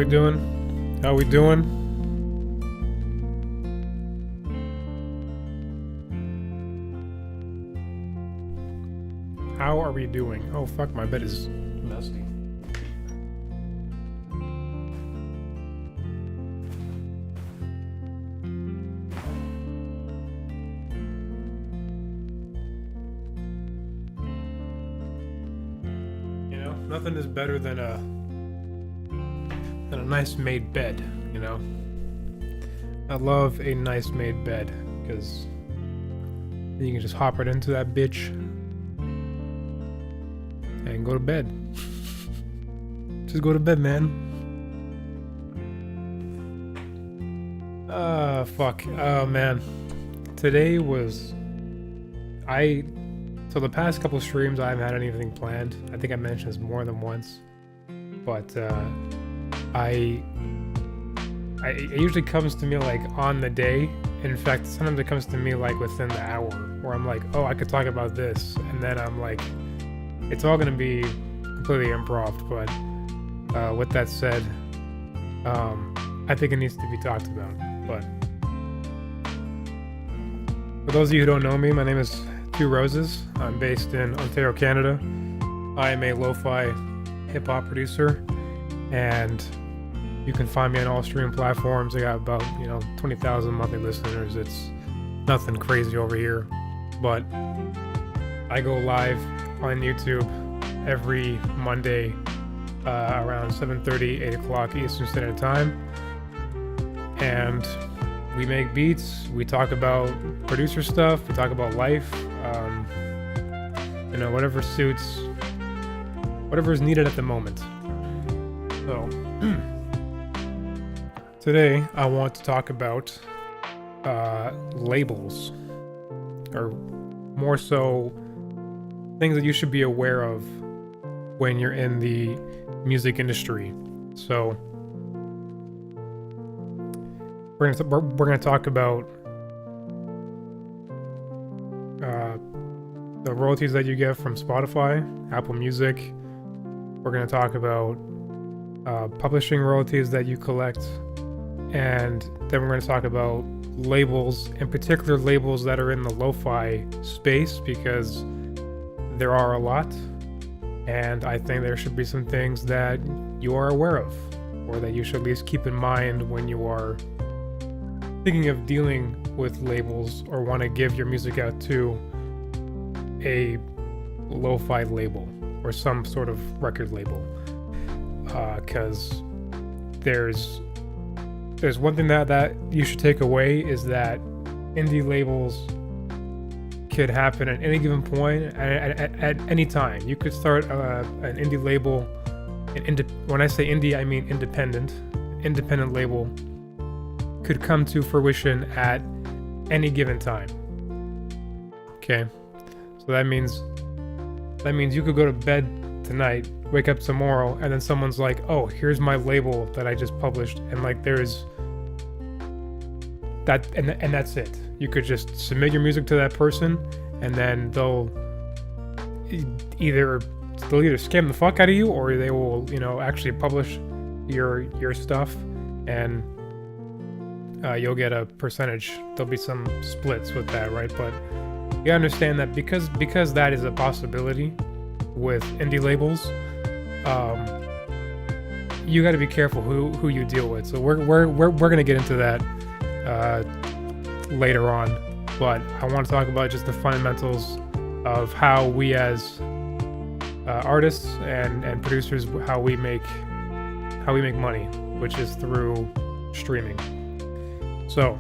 we doing? How we doing? How are we doing? Oh fuck, my bed is musty. You know, nothing is better than a nice made bed, you know? I love a nice made bed, because then you can just hop right into that bitch and go to bed. Just go to bed, man. Fuck. Oh, man. Today was... So the past couple streams, I haven't had anything planned. I think I mentioned this more than once. But, it usually comes to me like on the day. In fact, sometimes it comes to me like within the hour, where I'm like, oh, I could talk about this, and then I'm like, it's all gonna be completely improv. But with that said, I think it needs to be talked about. But for those of you who don't know me, my name is Two Roses. I'm based in Ontario, Canada. I am a lo-fi hip-hop producer, and you can find me on all streaming platforms. I got about 20,000 monthly listeners. It's nothing crazy over here, but I go live on YouTube every Monday around 7:30, 8 o'clock Eastern Standard Time, and we make beats. We talk about producer stuff. We talk about life. Whatever suits, whatever is needed at the moment. So. Today, I want to talk about labels, or more so, things that you should be aware of when you're in the music industry. So, we're gonna talk about the royalties that you get from Spotify, Apple Music. We're gonna talk about publishing royalties that you collect. And then we're going to talk about labels, in particular labels that are in the lo-fi space, because there are a lot, and I think there should be some things that you are aware of, or that you should at least keep in mind when you are thinking of dealing with labels or want to give your music out to a lo-fi label or some sort of record label, because there's one thing that you should take away, is that indie labels could happen at any given point, at any time. You could start an indie label, when I say indie, I mean independent label, could come to fruition at any given time. Okay, so that means you could go to bed tonight, wake up tomorrow, and then someone's like, oh, here's my label that I just published, and like there's that, and that's it. You could just submit your music to that person, and then they'll either scam the fuck out of you, or they will actually publish your stuff, and you'll get a percentage. There'll be some splits with that, right? But you understand that because that is a possibility with indie labels, you got to be careful who you deal with. So we're gonna get into that later on, but I want to talk about just the fundamentals of how we as artists and producers, how we make money, which is through streaming. So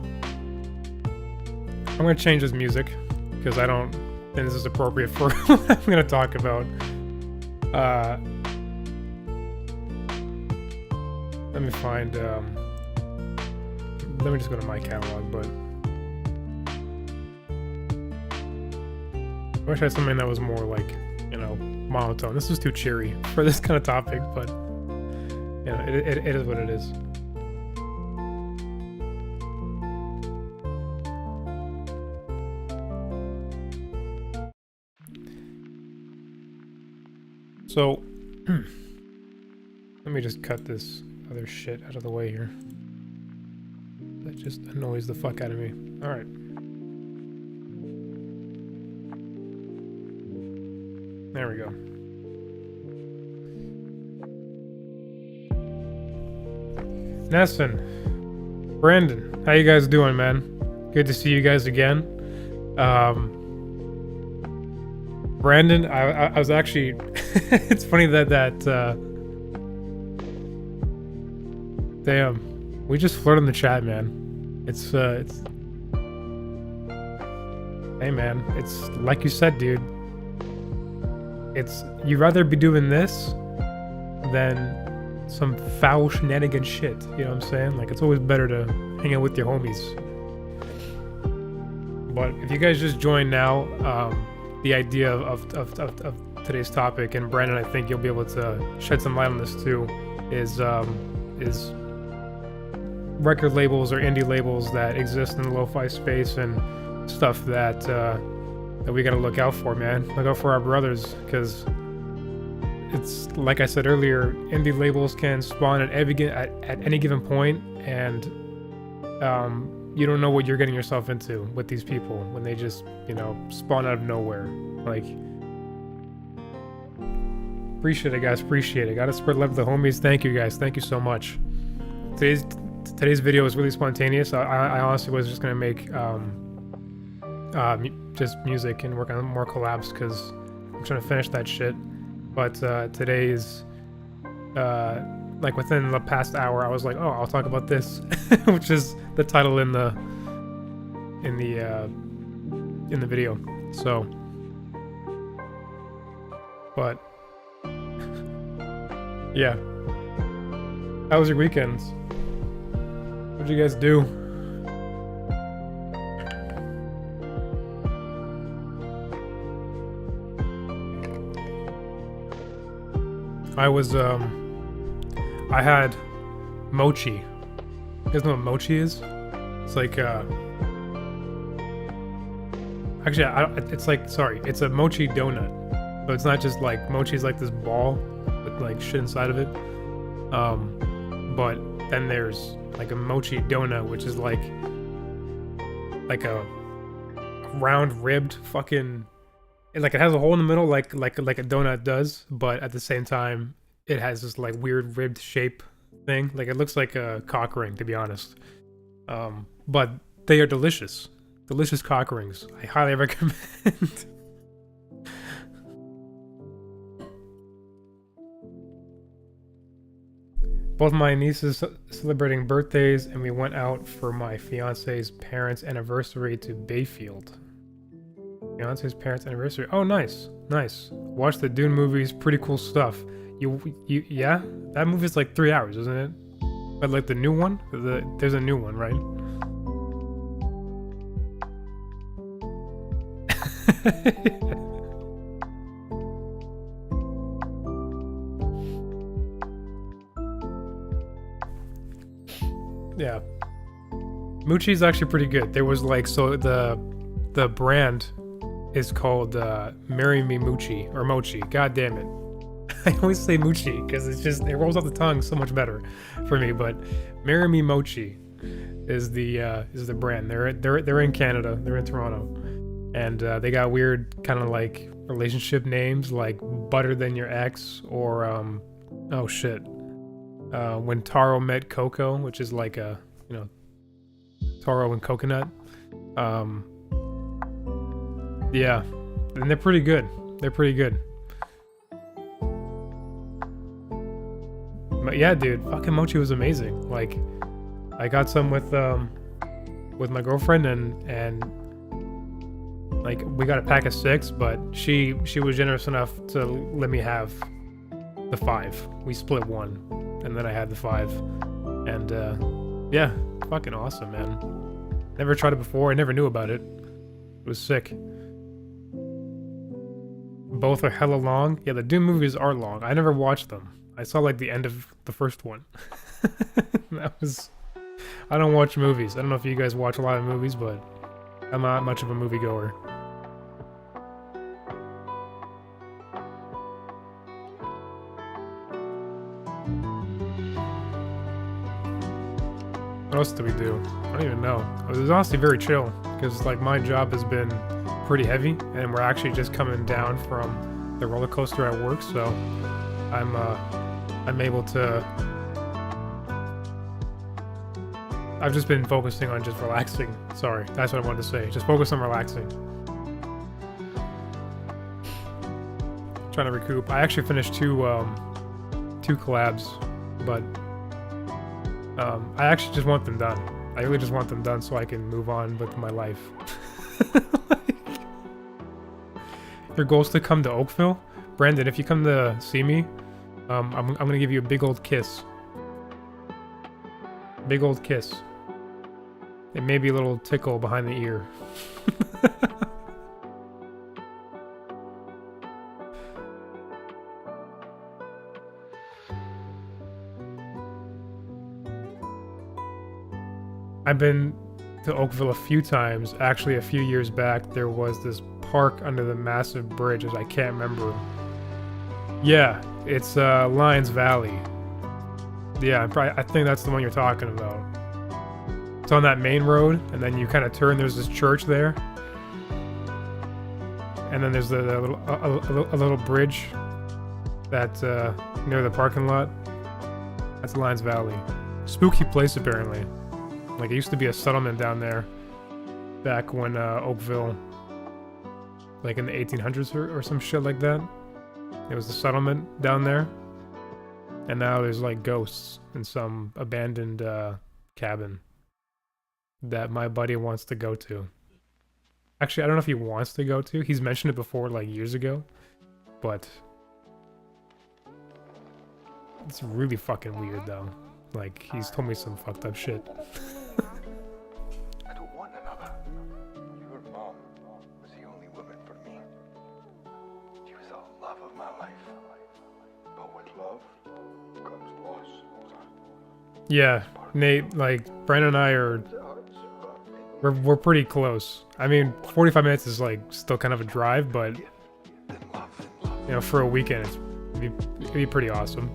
I'm gonna change this music because I don't think this is appropriate for what I'm gonna talk about. Let me find, let me just go to my catalog, but I wish I had something that was more like, monotone. This is too cheery for this kind of topic, but, it is what it is. So, let me just cut this other shit out of the way here. That just annoys the fuck out of me. Alright. There we go. Nesson. Brandon. How you guys doing, man? Good to see you guys again. Brandon, I was actually... it's funny that damn. We just flirt in the chat, man. It's hey man, it's like you said, dude. It's, you'd rather be doing this than some foul shenanigan shit, you know what I'm saying? Like, it's always better to hang out with your homies. But if you guys just joined now, the idea of today's topic, and Brandon, I think you'll be able to shed some light on this too, is record labels or indie labels that exist in the lo-fi space and stuff that we gotta look out for, man. Look out for our brothers, because it's like I said earlier, indie labels can spawn at any given point, and you don't know what you're getting yourself into with these people when they just, you know, spawn out of nowhere. Like, appreciate it, guys. Appreciate it. Gotta spread love to the homies. Thank you, guys. Thank you so much. Today's video was really spontaneous. I honestly was just gonna make just music and work on more collabs because I'm trying to finish that shit. But today's like within the past hour, I was like, oh, I'll talk about this, which is the title in the video. So, but yeah, how was your weekends? What'd you guys do? I had mochi. You guys know what mochi is? It's like, actually, it's like, sorry, it's a mochi donut. So it's not just like, mochi's like this ball with like shit inside of it. But then there's like a mochi donut, which is like a round ribbed fucking, like it has a hole in the middle like a donut does, but at the same time it has this like weird ribbed shape thing. Like it looks like a cock ring, to be honest. But they are delicious. Delicious cock rings. I highly recommend. Both my nieces celebrating birthdays, and we went out for my fiance's parents' anniversary to Bayfield. Fiance's parents' anniversary. Oh, nice, nice. Watch the Dune movies. Pretty cool stuff. Yeah, that movie's like 3 hours, isn't it? But like the new one, there's a new one, right? Yeah, Moochie's actually pretty good. There was like, so the brand is called Marry Me Moochie or Mochi. God damn it. I always say Moochie because it's just, it rolls off the tongue so much better for me. But Marry Me Mochi is the brand. They're in Canada. They're in Toronto, and they got weird kind of like relationship names like Butter Than Your Ex, or oh shit, When Taro Met Coco, which is like a, you know, taro and coconut. Yeah, and they're pretty good. They're pretty good. But yeah, dude, fucking mochi was amazing. Like, I got some with my girlfriend, and like we got a pack of 6, but she was generous enough to let me have the 5. We split 1, and then I had the 5, and yeah, fucking awesome, man. Never tried it before. I never knew about it. It was sick. Both are hella long. Yeah, the Doom movies are long. I never watched them. I saw like the end of the first one. That was... I don't watch movies. I don't know if you guys watch a lot of movies, but I'm not much of a moviegoer. else do we do? I don't even know. It was honestly very chill because like my job has been pretty heavy, and we're actually just coming down from the roller coaster at work, so I'm able to. I've just been focusing on just relaxing. Sorry, that's what I wanted to say. Just focus on relaxing. Trying to recoup. I actually finished two collabs, but I actually just want them done. I really just want them done so I can move on with my life. Your goal is to come to Oakville? Brandon, if you come to see me, I'm gonna give you a big old kiss. Big old kiss. And maybe a little tickle behind the ear. I've been to Oakville a few times. Actually, a few years back, there was this park under the massive bridge, as I can't remember. Yeah, it's Lions Valley. Yeah, I think that's the one you're talking about. It's on that main road, and then you kind of turn. There's this church there, and then there's a little bridge that near the parking lot. That's Lions Valley. Spooky place apparently. Like, it used to be a settlement down there back when Oakville, like in the 1800s or some shit like that. It was a settlement down there. And now there's like ghosts in some abandoned cabin that my buddy wants to go to. Actually, I don't know if he wants to go to. He's mentioned it before, like years ago. But it's really fucking weird though. Like, he's told me some fucked up shit. I don't want another. Your mom was the only woman for me. She was the love of my life. But with love comes loss. Yeah, Nate, like, Brandon and I are... We're pretty close. I mean, 45 minutes is, like, still kind of a drive, but... You know, for a weekend, it'd be pretty awesome.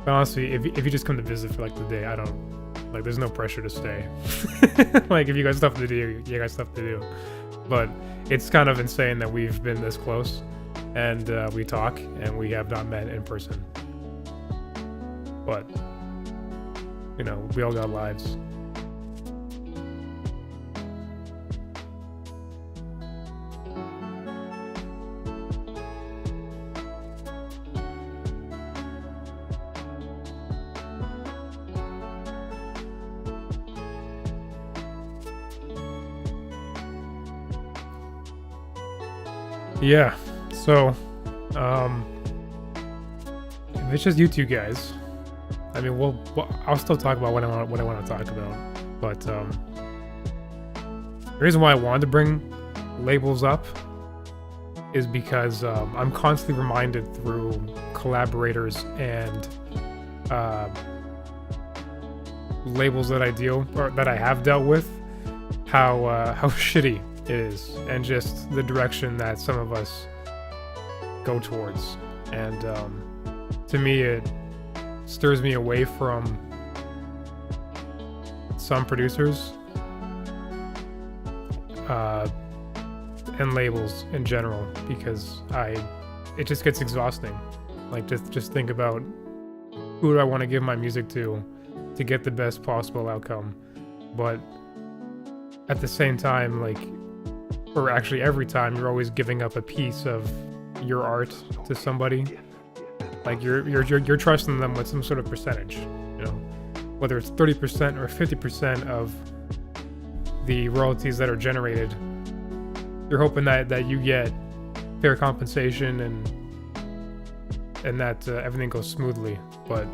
But honestly, if you just come to visit for like the day, I don't, like, there's no pressure to stay. Like, if you got stuff to do, you got stuff to do. But it's kind of insane that we've been this close, and we talk, and we have not met in person. But, you know, we all got lives. Yeah, so, if it's just you two guys, I mean, I'll still talk about what I want to talk about, but, the reason why I wanted to bring labels up is because, I'm constantly reminded through collaborators and, labels that I have dealt with, how shitty it is, and just the direction that some of us go towards. And to me, it stirs me away from some producers and labels in general, because it just gets exhausting. Like, just think about, who do I want to give my music to get the best possible outcome. But at the same time, like, or actually every time, you're always giving up a piece of your art to somebody. Like, you're trusting them with some sort of percentage, you know, whether it's 30% or 50% of the royalties that are generated. You're hoping that you get fair compensation and that everything goes smoothly. But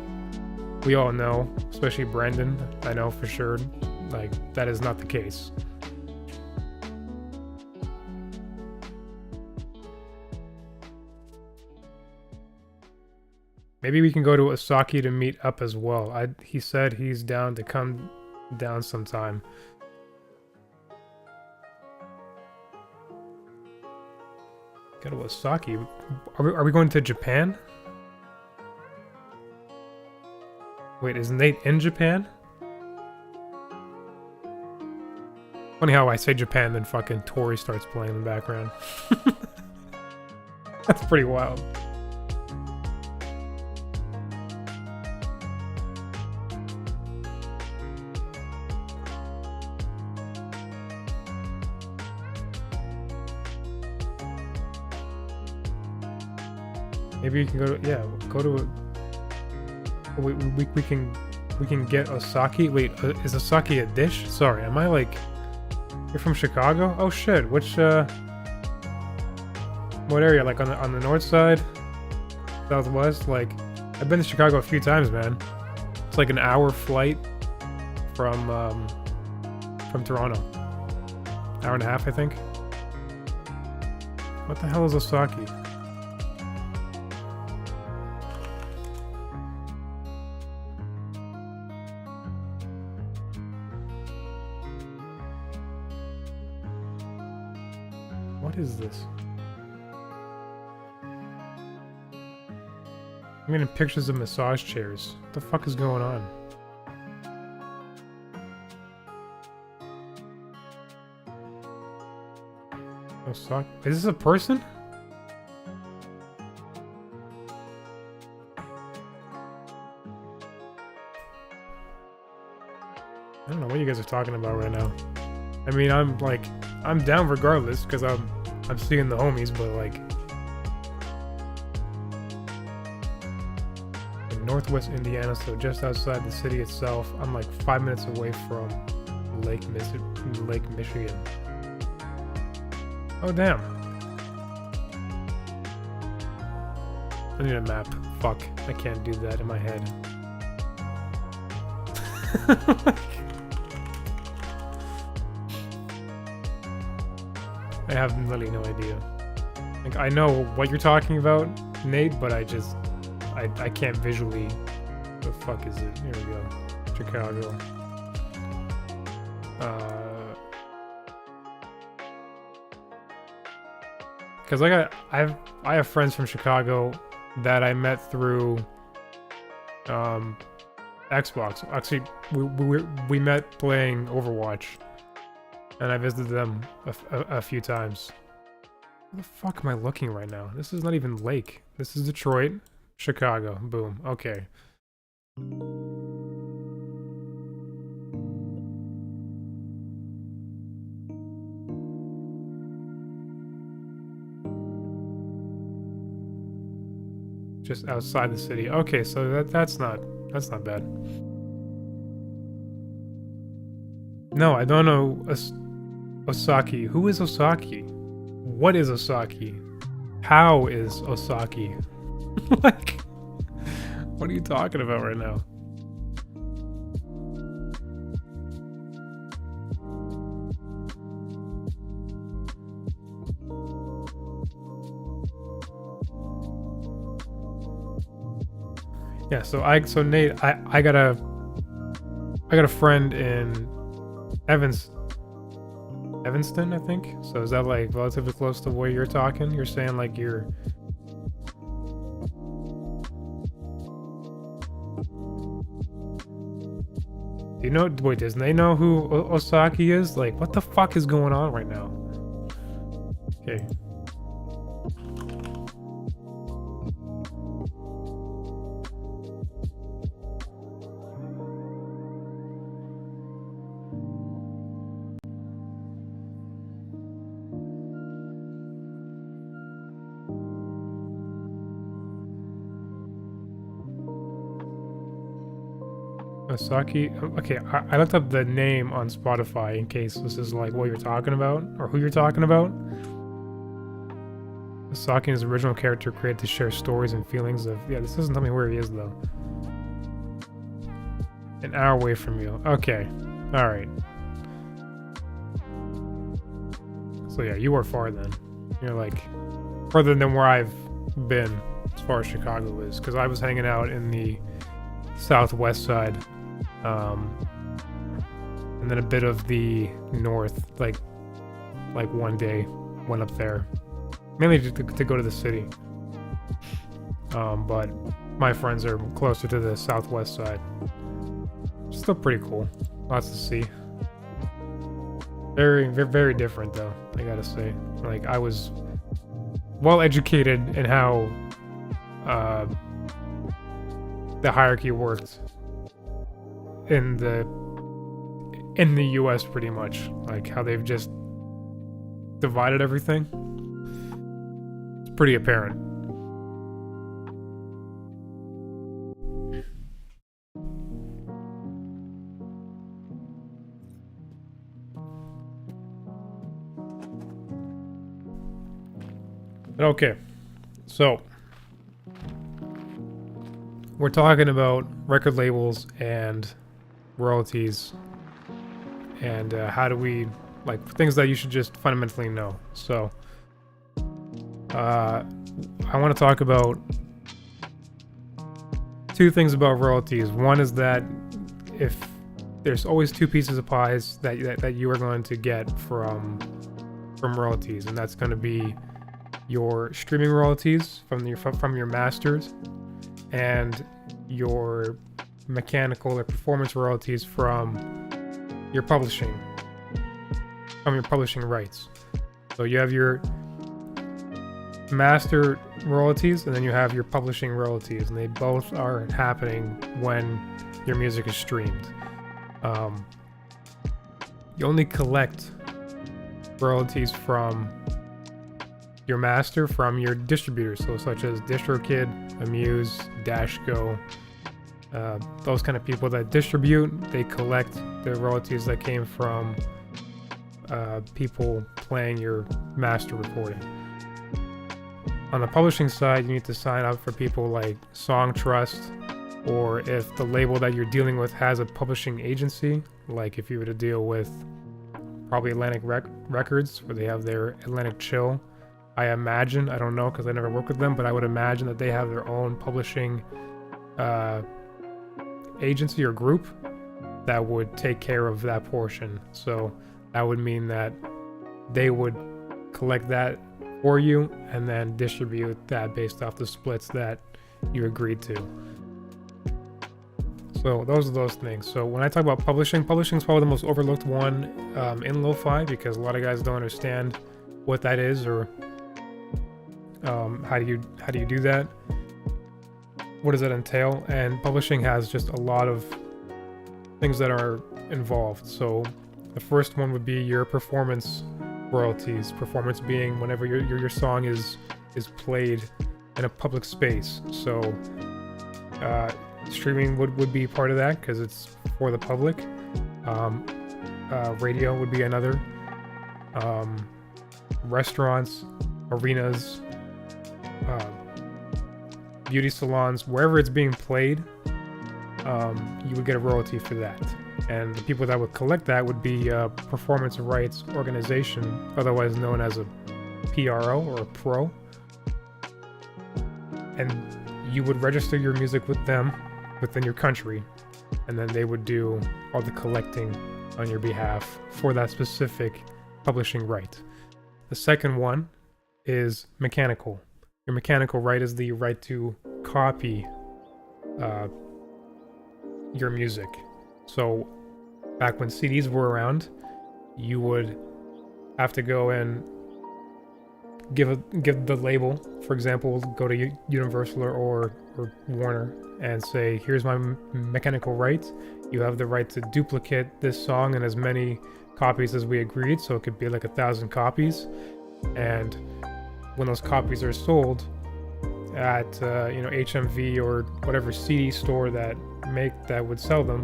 we all know, especially Brandon, I know for sure, like, that is not the case. Maybe we can go to Osaki to meet up as well. He said he's down to come down sometime. Go to Osaki? Are we going to Japan? Wait, is Nate in Japan? Funny how I say Japan, then fucking Tori starts playing in the background. That's pretty wild. Maybe you can go to, yeah, go to a, we can get Osaki. Wait, is Osaki a dish? Sorry, am I like, you're from Chicago? Oh shit, which what area? Like on the north side? Southwest? Like, I've been to Chicago a few times, man. It's like an hour flight from Toronto. Hour and a half, I think. What the hell is Osaki? What is this? I'm getting pictures of massage chairs. What the fuck is going on? Osaka? Is this a person? I don't know what you guys are talking about right now. I mean, I'm down regardless because I'm seeing the homies, but like in Northwest Indiana, so just outside the city itself. I'm like 5 minutes away from Lake Michigan. Oh damn! I need a map. Fuck, I can't do that in my head. I have literally no idea. Like, I know what you're talking about, Nate, but I can't visually. The fuck is it? Here we go. Chicago. Because I have friends from Chicago that I met through Xbox. Actually, we met playing Overwatch. And I visited them a few times. Where the fuck am I looking right now? This is not even Lake. This is Detroit, Chicago. Boom. Okay. Just outside the city. Okay, so that's not bad. No, I don't know Osaki. Who is Osaki? What is Osaki? How is Osaki? Like, what are you talking about right now? Yeah, so Nate, I got a friend in Evanston, I think. So is that like relatively close to where you're talking? You're saying like you're... Do you know... Wait, does they know who Osaki is? Like, what the fuck is going on right now? Okay. Osaki. Okay, I looked up the name on Spotify in case this is like what you're talking about or who you're talking about. Osaki is the original character created to share stories and feelings of... Yeah, this doesn't tell me where he is though. An hour away from you. Okay. Alright. So yeah, you are far then. You're like further than where I've been as far as Chicago is. Because I was hanging out in the southwest side. And then a bit of the north, like one day went up there, mainly to go to the city. But my friends are closer to the southwest side. Still pretty cool. Lots to see. Very, very, very different though, I gotta say. Like, I was well educated in how the hierarchy worked in the US pretty much. Like how they've just divided everything. It's pretty apparent. Okay, so we're talking about record labels and royalties and how do we, like, things that you should just fundamentally know. So I want to talk about two things about royalties. One is that if there's always two pieces of pies that you are going to get from royalties, and that's going to be your streaming royalties from your masters and your mechanical or performance royalties from your publishing rights. So you have your master royalties and then you have your publishing royalties, and they both are happening when your music is streamed. You only collect royalties from your master from your distributors, so such as DistroKid, Amuse, Dashco, those kind of people that distribute. They collect the royalties that came from people playing your master recording. On the publishing side, you need to sign up for people like Song Trust, or if the label that you're dealing with has a publishing agency, like if you were to deal with probably Atlantic Records, where they have their Atlantic Chill. I imagine, I don't know because I never worked with them, but I would imagine that they have their own publishing agency or group that would take care of that portion. So that would mean that they would collect that for you and then distribute that based off the splits that you agreed to. So those are those things. So when I talk about publishing is probably the most overlooked one in lo-fi, because a lot of guys don't understand what that is, or how do you do that? What does that entail? And publishing has just a lot of things that are involved. So the first one would be your performance royalties. Performance being whenever your song is played in a public space. So streaming would be part of that because it's for the public. Radio would be another. Restaurants, arenas, beauty salons, wherever it's being played, you would get a royalty for that. And the people that would collect that would be a performance rights organization, otherwise known as a PRO or a pro. And you would register your music with them within your country, and then they would do all the collecting on your behalf for that specific publishing right. The second one is mechanical. Your mechanical right is the right to copy your music. So back when CDs were around, you would have to go and give the label, for example, go to Universal or Warner and say, here's my mechanical right. You have the right to duplicate this song in as many copies as we agreed, so it could be like 1,000 copies. And when those copies are sold at HMV or whatever CD store that would sell them,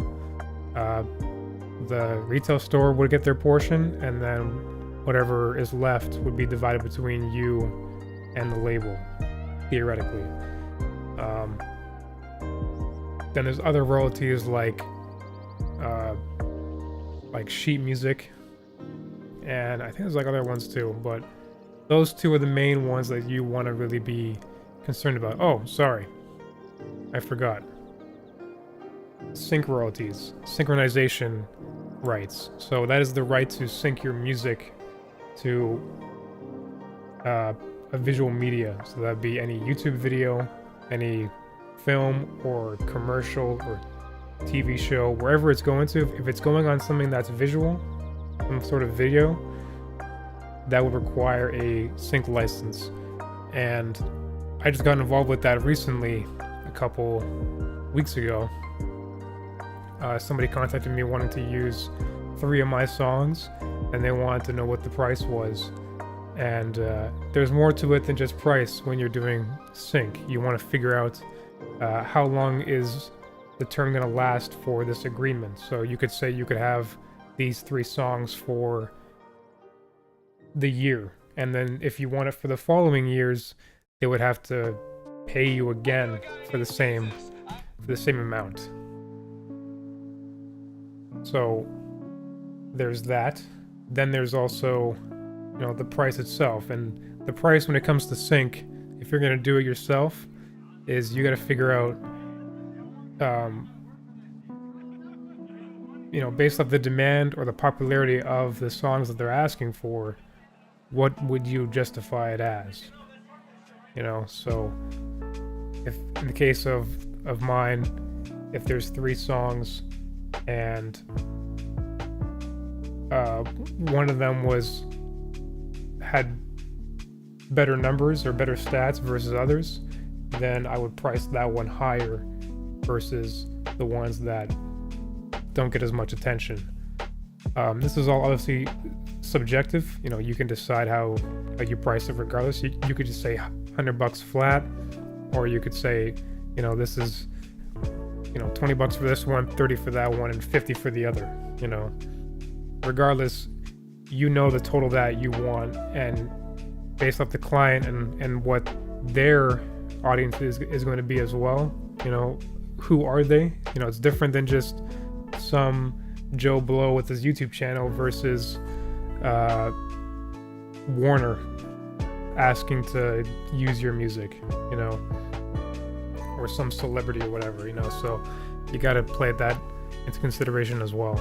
the retail store would get their portion, and then whatever is left would be divided between you and the label, theoretically. Then there's other royalties like sheet music, and I think there's like other ones too, but those two are the main ones that you want to really be concerned about. Oh, sorry, I forgot. Sync royalties, synchronization rights. So that is the right to sync your music to a visual media. So that'd be any YouTube video, any film or commercial or TV show, wherever it's going to, if it's going on something that's visual, some sort of video, that would require a sync license. And I just got involved with that recently, a couple weeks ago. Somebody contacted me wanting to use 3 of my songs, and they wanted to know what the price was. And there's more to it than just price when you're doing sync. You want to figure out how long is the term going to last for this agreement. So you could say you could have these 3 songs for the year, and then if you want it for the following years, they would have to pay you again for the same amount. So there's that. Then there's also, the price itself. And the price when it comes to sync, if you're going to do it yourself, is you got to figure out, based off the demand or the popularity of the songs that they're asking for, what would you justify it as? So if in the case of mine, if there's 3 songs and one of them had better numbers or better stats versus others, then I would price that one higher versus the ones that don't get as much attention. This is all obviously subjective. You can decide how you price it regardless. You could just say $100 flat, or you could say, this is, $20 for this one, 30 for that one, and 50 for the other. Regardless, the total that you want, and based off the client and what their audience is going to be as well. Who are they? It's different than just some Joe Blow with his YouTube channel versus Warner asking to use your music, or some celebrity or whatever, so you got to play that into consideration as well.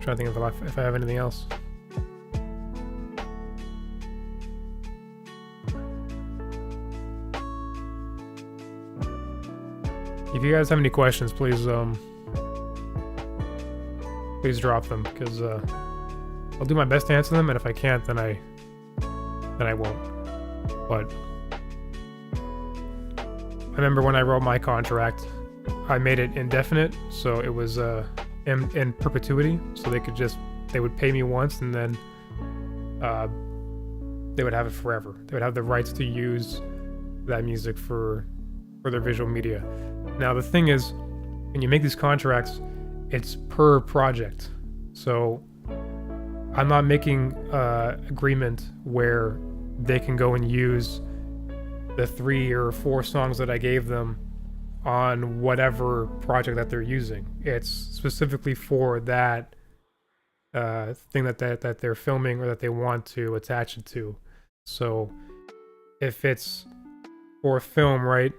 Trying to think if I have anything else. If you guys have any questions, please drop them, because I'll do my best to answer them, and if I can't, then I won't. But I remember when I wrote my contract, I made it indefinite, so it was in perpetuity, so they would pay me once, and then they would have it forever. They would have the rights to use that music for their visual media. Now the thing is, when you make these contracts, it's per project. So I'm not making an agreement where they can go and use the 3 or 4 songs that I gave them on whatever project that they're using. It's specifically for that thing that they're filming or that they want to attach it to. So if it's for a film, right,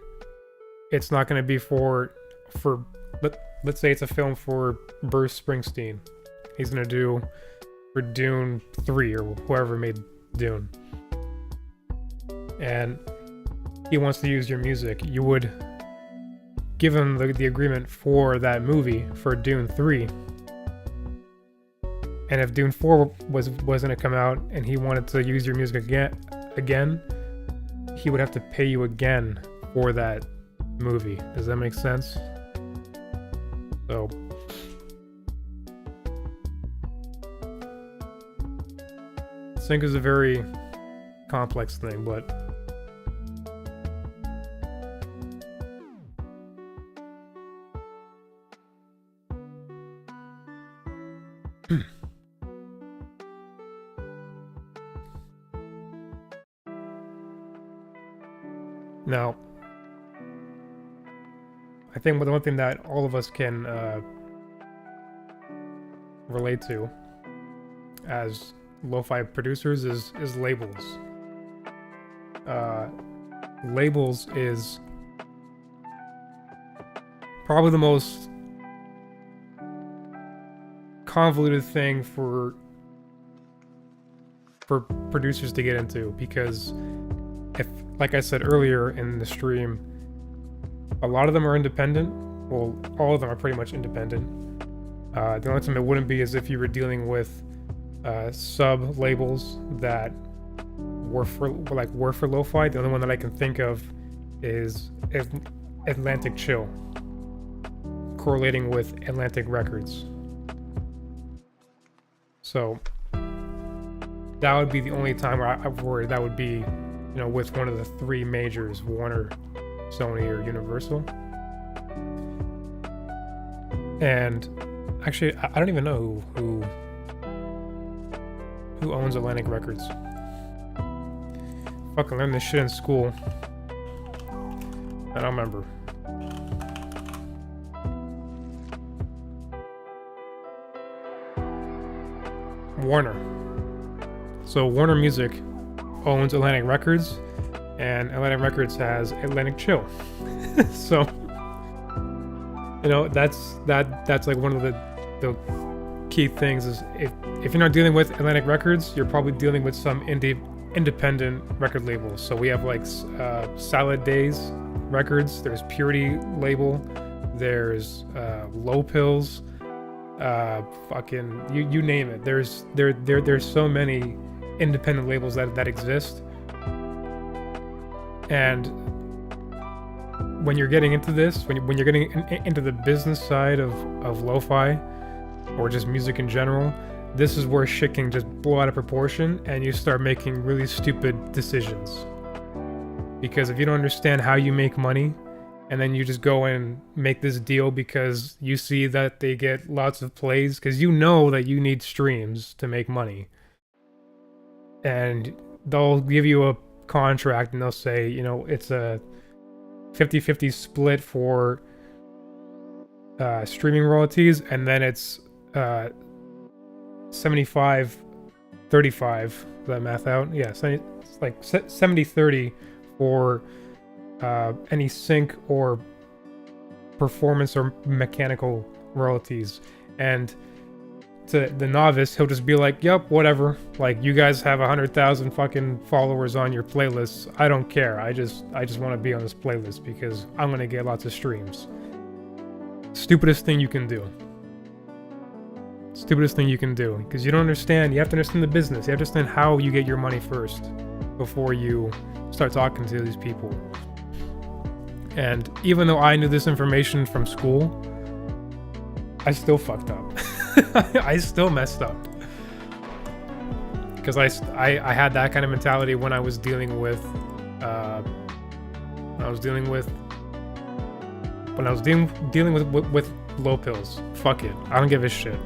it's not going to be for let's say it's a film for Bruce Springsteen. He's going to do for Dune 3 or whoever made Dune. And he wants to use your music. You would give him the agreement for that movie for Dune 3. And if Dune 4 was going to come out and he wanted to use your music again, he would have to pay you again for that movie. Does that make sense? So sync is a very complex thing, but now I think the one thing that all of us can relate to as lo-fi producers is labels. Labels is probably the most convoluted thing for producers to get into, because if, like I said earlier in the stream, a lot of them are independent. Well, all of them are pretty much independent. The only time it wouldn't be is if you were dealing with sub labels that were for lo-fi. The only one that I can think of is Atlantic Chill, correlating with Atlantic Records. So that would be the only time where that would be, with one of the three majors, Warner, Sony, or Universal. And actually, I don't even know who owns Atlantic Records. Fucking learned this shit in school. I don't remember. Warner. So Warner Music owns Atlantic Records, and Atlantic Records has Atlantic Chill. So, that's like one of the key things is if you're not dealing with Atlantic Records, you're probably dealing with some independent record labels. So we have like Salad Days Records, there's Purity label, there's Low Pills, fucking you name it. There's so many independent labels that exist. And when you're getting into this, when you're getting into the business side of lo-fi or just music in general, this is where shit can just blow out of proportion and you start making really stupid decisions. Because if you don't understand how you make money, and then you just go and make this deal because you see that they get lots of plays, because you know that you need streams to make money. And they'll give you a contract and they'll say, it's a 50-50 split for streaming royalties, and then it's 75-35. That math out? Yeah, so it's like 70-30 for any sync or performance or mechanical royalties. And to the novice, he'll just be like, yep, whatever. Like, you guys have 100,000 fucking followers on your playlists. I don't care. I just want to be on this playlist because I'm going to get lots of streams. Stupidest thing you can do. Stupidest thing you can do. Because you don't understand. You have to understand the business. You have to understand how you get your money first before you start talking to these people. And even though I knew this information from school, I still fucked up. I still messed up. Because I had that kind of mentality when I was dealing with with Low Pills. Fuck it. I don't give a shit.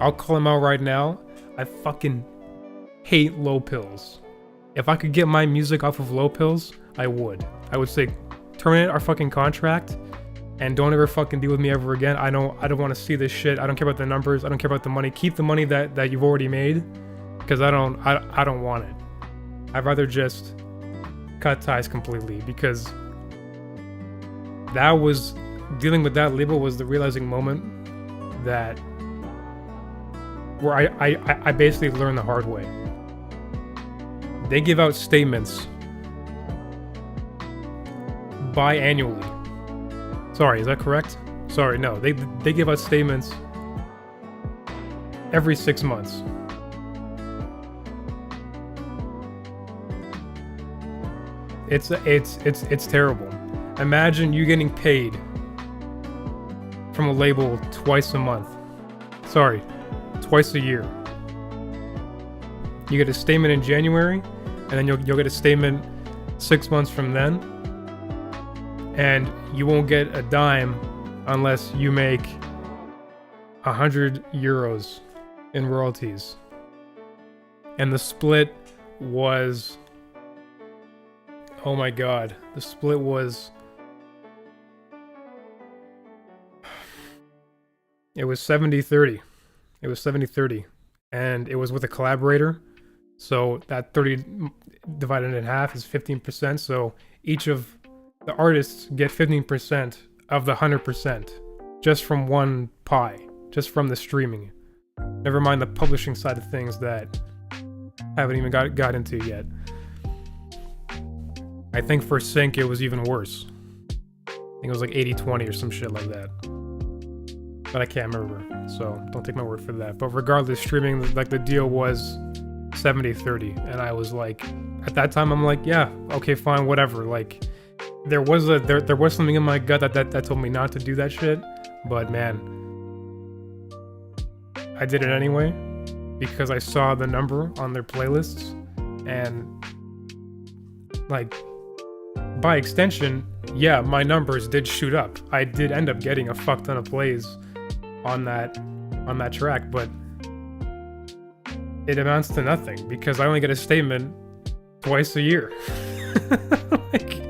I'll call him out right now. I fucking hate Low Pills. If I could get my music off of Low Pills, I would. I would say, terminate our fucking contract and don't ever fucking deal with me ever again. I don't want to see this shit. I don't care about the numbers. I don't care about the money. Keep the money that you've already made, because I don't want it. I'd rather just cut ties completely, because that was dealing with that label was the realizing moment that where I basically learned the hard way. They give out statements biannually. Sorry, is that correct? Sorry, no. They give out statements every 6 months. It's terrible. Imagine you getting paid from a label twice a month. Sorry, twice a year. You get a statement in January, and then you'll get a statement 6 months from then, and you won't get a dime unless you make 100 euros in royalties. And the split was, oh my god, the split was, it was 70-30. It was 70-30, and it was with a collaborator. So that 30 divided in half is 15%. So each of the artists get 15% of the 100% just from one pie, just from the streaming. Never mind the publishing side of things that I haven't even got into yet. I think for sync it was even worse. I think it was like 80-20 or some shit like that. But I can't remember, so don't take my word for that. But regardless, streaming, like the deal was 70-30, and I was like, at that time I'm like, yeah, okay, fine, whatever. Like there was something in my gut that told me not to do that shit, but man, I did it anyway because I saw the number on their playlists, and like by extension, yeah, my numbers did shoot up. I did end up getting a fuck ton of plays on that track, but it amounts to nothing because I only get a statement twice a year. Like,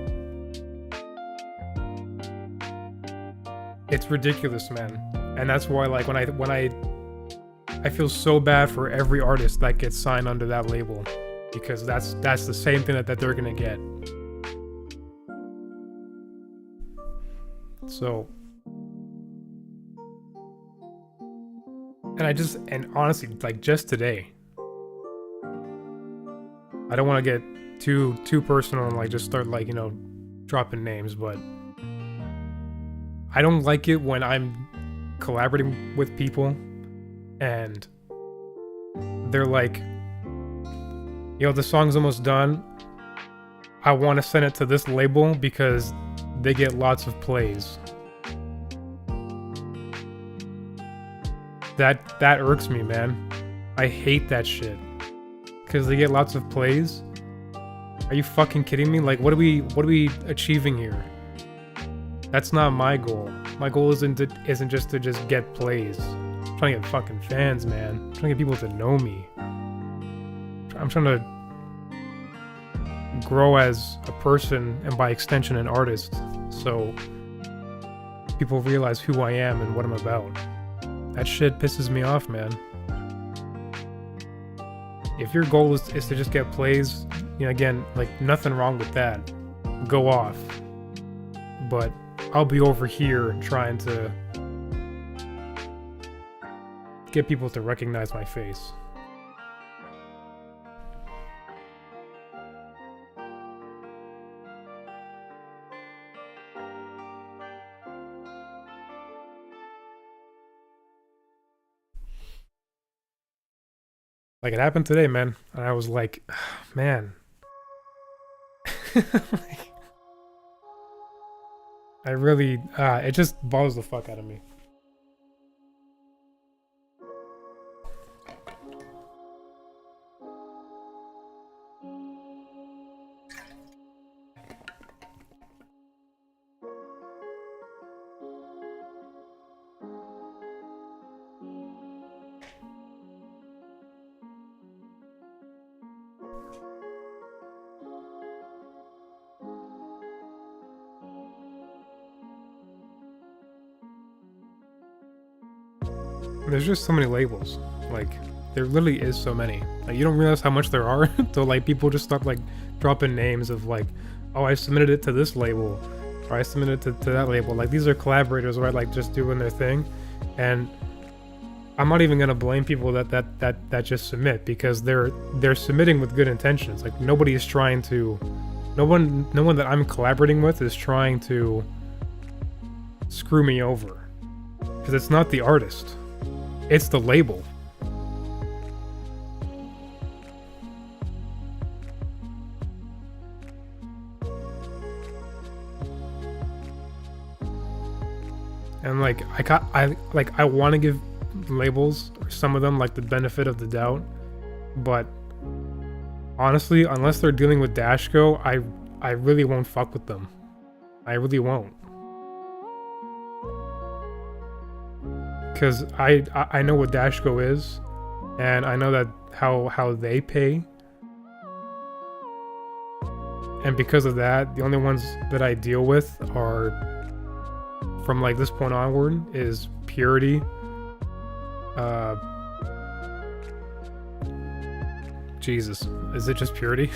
it's ridiculous, man. And that's why, like, when I feel so bad for every artist that gets signed under that label, because that's the same thing that they're gonna get. So, and honestly, like just today, I don't want to get too personal and like just start like, you know, dropping names, but I don't like it when I'm collaborating with people and they're like, yo, the song's almost done. I want to send it to this label because they get lots of plays. That irks me, man. I hate that shit. Because they get lots of plays. Are you fucking kidding me? Like, what are we achieving here? That's not my goal. My goal isn't just to get plays. I'm trying to get fucking fans, man. I'm trying to get people to know me. I'm trying to grow as a person and by extension an artist, so people realize who I am and what I'm about. That shit pisses me off, man. If your goal is to just get plays, you know, again, like nothing wrong with that. Go off. But I'll be over here trying to get people to recognize my face. Like, it happened today, man. And I was like, man. I really, it just bothers the fuck out of me. There's just so many labels. Like, there literally is so many. Like, you don't realize how much there are until like people just start like dropping names of like, oh, I submitted it to this label, or I submitted it to that label. Like, these are collaborators, right? Like, just doing their thing. And I'm not even gonna blame people that just submit, because they're submitting with good intentions. Like, nobody is trying to, no one that I'm collaborating with is trying to screw me over, because it's not the artist. It's the label. And like I want to give labels, or some of them, like the benefit of the doubt, but honestly, unless they're dealing with Dashko, I really won't fuck with them. I really won't. Because I know what Dashko is, and I know that how they pay, and because of that, the only ones that I deal with are, from like this point onward, is Purity, Jesus, is it just Purity?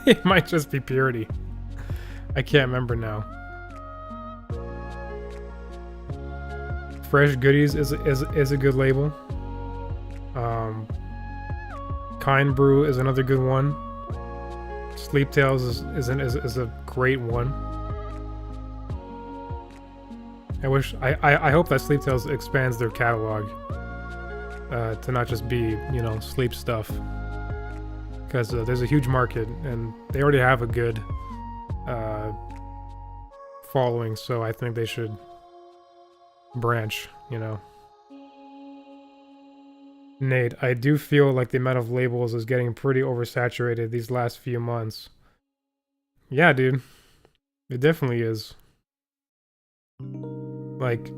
It might just be Purity. I can't remember now. Fresh Goodies is a good label. Kind Brew is another good one. Sleep Tales is a great one. I hope that Sleep Tales expands their catalog to not just be, you know, sleep stuff, because there's a huge market and they already have a good following, so I think they should branch, you know. Nate, I do feel like the amount of labels is getting pretty oversaturated these last few months. Yeah, dude. It definitely is. Like,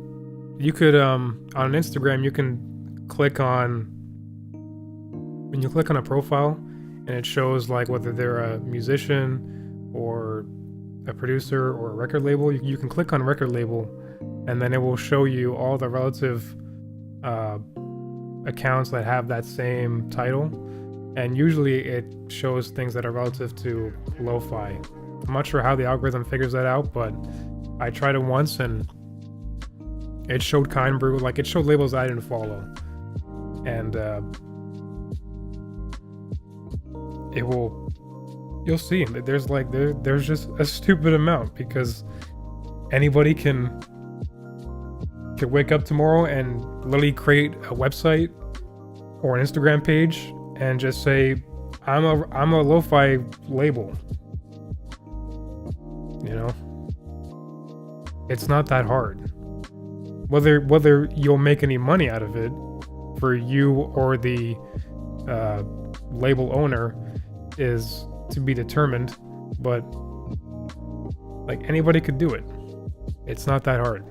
you could, on Instagram, you can click on, when you click on a profile, and it shows, like, whether they're a musician, or a producer, or a record label. You can click on record label, and then it will show you all the relative, accounts that have that same title, and usually it shows things that are relative to lo-fi. I'm not sure how the algorithm figures that out, but I tried it once and it showed Kind Brew, like it showed labels I didn't follow, and it will, you'll see that there's like there's just a stupid amount, because anybody could wake up tomorrow and literally create a website or an Instagram page and just say, I'm a lo-fi label. You know? It's not that hard. Whether you'll make any money out of it for you or the label owner is to be determined, but like anybody could do it. It's not that hard.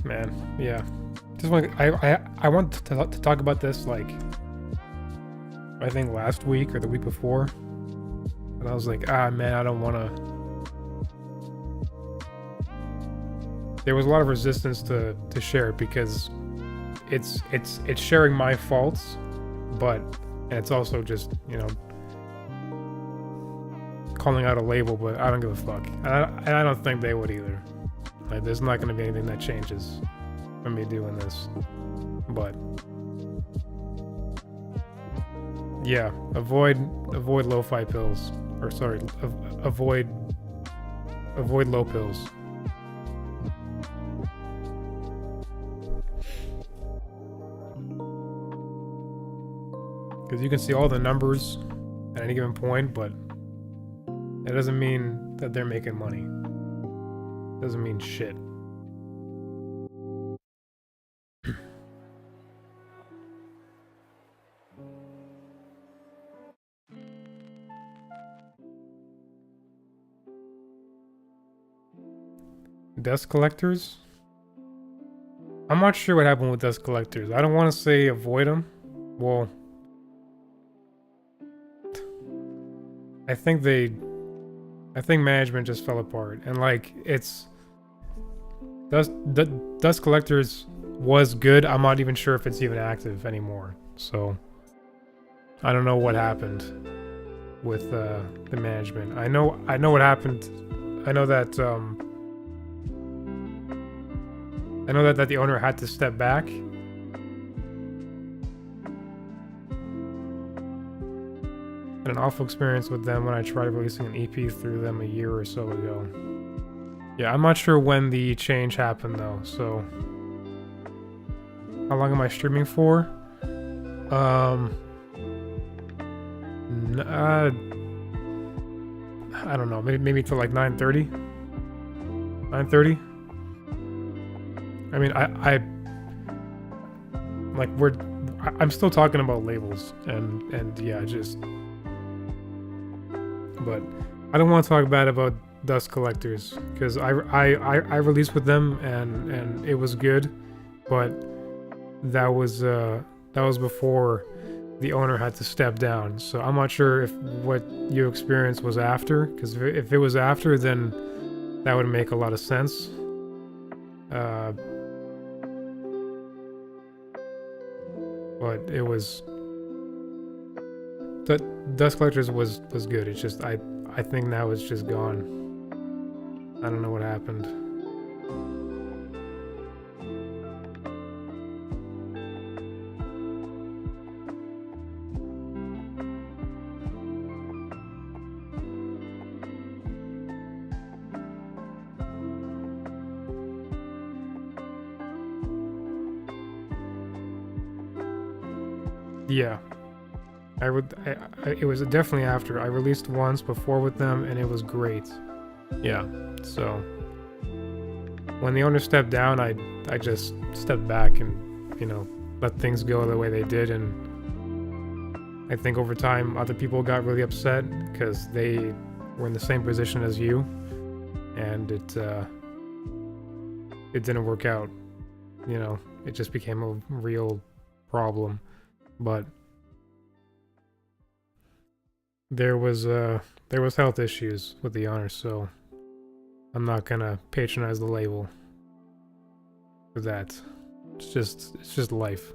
Man, yeah. Just like I want to talk about this, like, I think last week or the week before, and I was like, man, I don't want to. There was a lot of resistance to share it, because it's sharing my faults, but, and it's also just, you know, calling out a label, but I don't give a fuck, and I don't think they would either. Like, there's not going to be anything that changes from me doing this, but yeah, avoid lo-fi pills, or sorry, avoid low pills. Because you can see all the numbers at any given point, but that doesn't mean that they're making money. Doesn't mean shit. Dust collectors? I'm not sure what happened with dust collectors. I don't want to say avoid them. Well, I think management just fell apart, and like, it's dust collectors was good. I'm not even sure if it's even active anymore, so I don't know what happened with the management. I know what happened. I know that the owner had to step back. Had an awful experience with them when I tried releasing an EP through them a year or so ago. Yeah, I'm not sure when the change happened though, so how long am I streaming for? I don't know, maybe till like 9:30. 9:30. I mean, I'm still talking about labels and yeah, just. But I don't want to talk bad about dust collectors, because I released with them and it was good, but that was before the owner had to step down. So I'm not sure if what you experienced was after, because if it was after, then that would make a lot of sense. But it was the Dust Collectors was good. It's just I think now it's just gone. I don't know what happened. Yeah, it was definitely after. I released once before with them, and it was great. Yeah, so when the owner stepped down, I just stepped back and, you know, let things go the way they did. And I think over time, other people got really upset because they were in the same position as you, and it didn't work out. You know, it just became a real problem. But there was health issues with the owner, so I'm not gonna patronize the label for that. It's just life.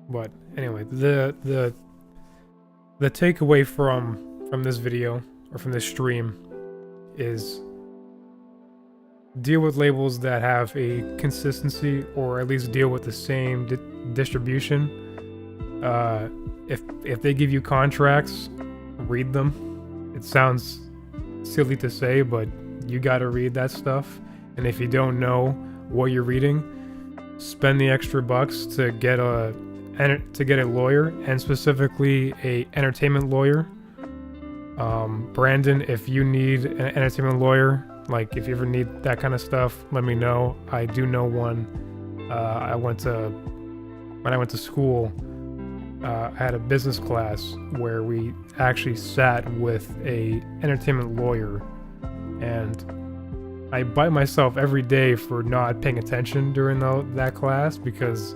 But anyway, the takeaway from this video or from this stream is deal with labels that have a consistency, or at least deal with the same distribution. If they give you contracts, read them. It sounds silly to say, but you gotta read that stuff. And if you don't know what you're reading, spend the extra bucks to get a lawyer, and specifically a entertainment lawyer. Brandon, if you need an entertainment lawyer, like if you ever need that kind of stuff, let me know. I do know one. When I went to school, I had a business class where we actually sat with a entertainment lawyer, and I bite myself every day for not paying attention during that class, because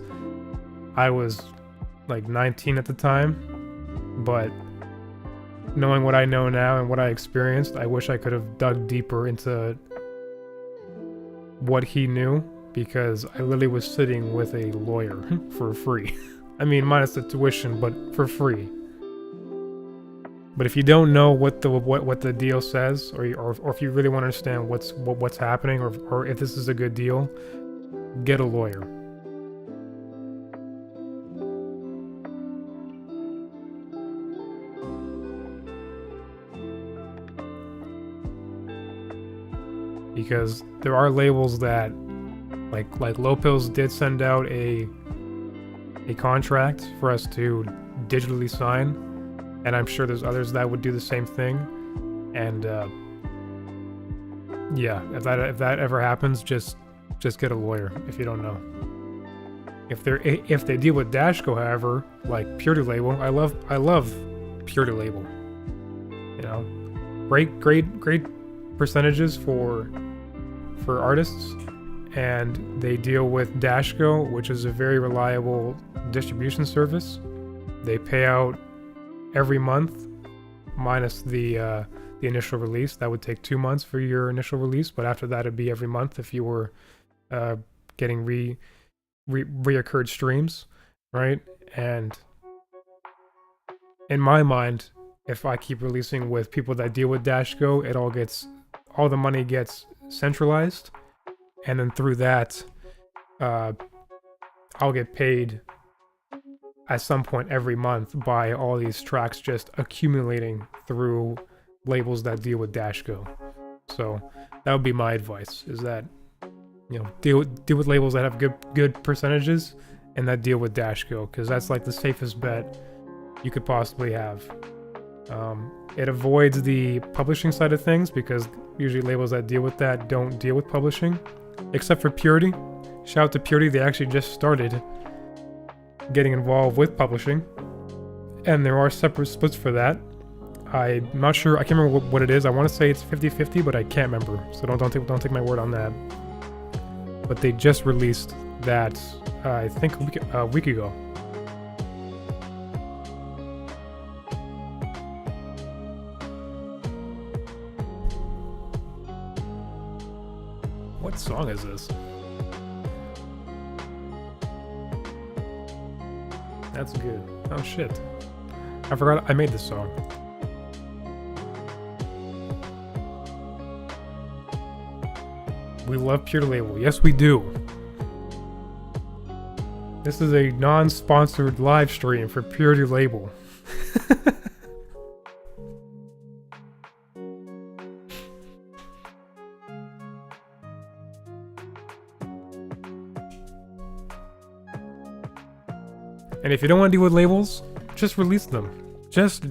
I was like 19 at the time. But knowing what I know now and what I experienced, I wish I could have dug deeper into what he knew, because I literally was sitting with a lawyer for free. I mean, minus the tuition, but for free. But if you don't know what the deal says, or if you really want to understand what's happening, or if this is a good deal, get a lawyer. Because there are labels that, like Low Pills did send out a contract for us to digitally sign, and I'm sure there's others that would do the same thing. And yeah, if that ever happens, just get a lawyer if you don't know. If they deal with Dashco, however, like Purity Label, I love Purity Label. You know, great percentages for artists, and they deal with Dashco, which is a very reliable distribution service. They pay out every month, minus the initial release. That would take 2 months for your initial release, but after that it'd be every month if you were getting reoccurred streams, right? And in my mind, if I keep releasing with people that deal with Dashco, all the money gets centralized, and then through that I'll get paid at some point every month by all these tracks just accumulating through labels that deal with Dashco. So that would be my advice, is that, you know, deal with labels that have good percentages and that deal with Dashco, because that's like the safest bet you could possibly have. It avoids the publishing side of things, because usually labels that deal with that don't deal with publishing, except for Purity. Shout out to Purity, they actually just started getting involved with publishing, and there are separate splits for that. I'm not sure. I can't remember what it is. I want to say it's 50-50, but I can't remember. So don't take my word on that. But they just released that. I think a week ago. What song is this? That's good. Oh shit. I forgot I made this song. We love Pure Label. Yes, we do. This is a non-sponsored live stream for Purity Label. And if you don't want to deal with labels, just release them. Just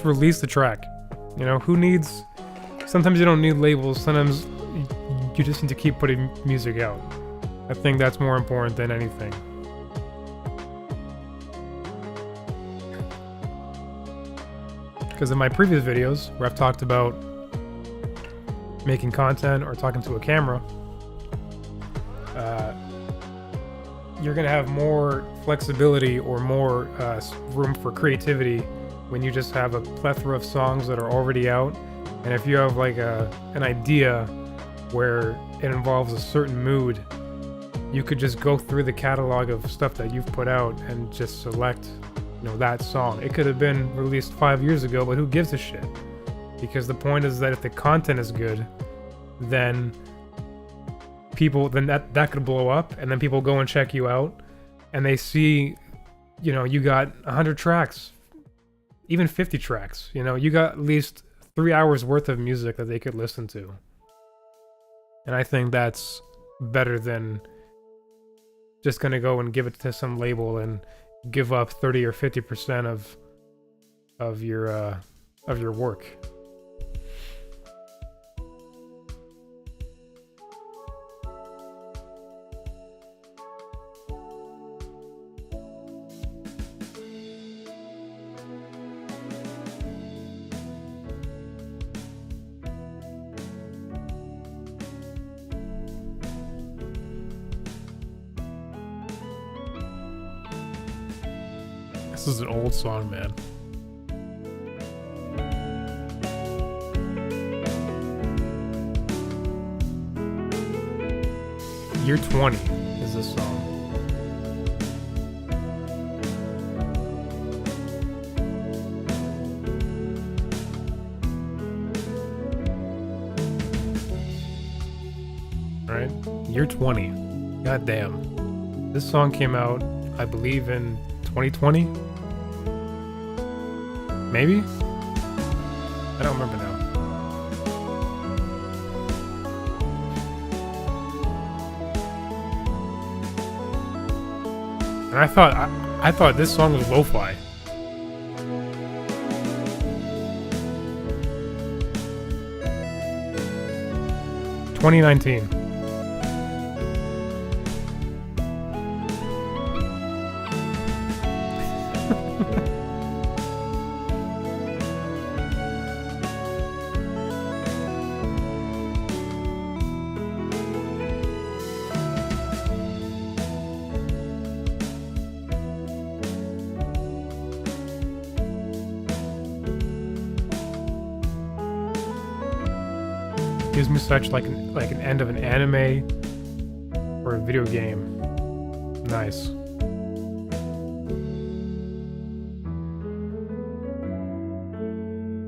release the track. You know, who needs... Sometimes you don't need labels, sometimes you just need to keep putting music out. I think that's more important than anything. Because in my previous videos, where I've talked about making content or talking to a camera, you're going to have more flexibility or more room for creativity when you just have a plethora of songs that are already out. And if you have like an idea where it involves a certain mood, you could just go through the catalog of stuff that you've put out and just select, you know, that song. It could have been released 5 years ago, but who gives a shit? Because the point is that if the content is good, then that could blow up, and then people go and check you out, and they see, you know, you got 100 tracks, even 50 tracks. You know, you got at least 3 hours worth of music that they could listen to. And I think that's better than just gonna go and give it to some label and give up 30 or 50% of your work. This is an old song, man. Year 20 is this song. Right? Year 20. God damn. This song came out, I believe, in 2020? Maybe? I don't remember now. And I thought this song was lo-fi. (2019). Gives me such like an end of an anime or a video game. Nice.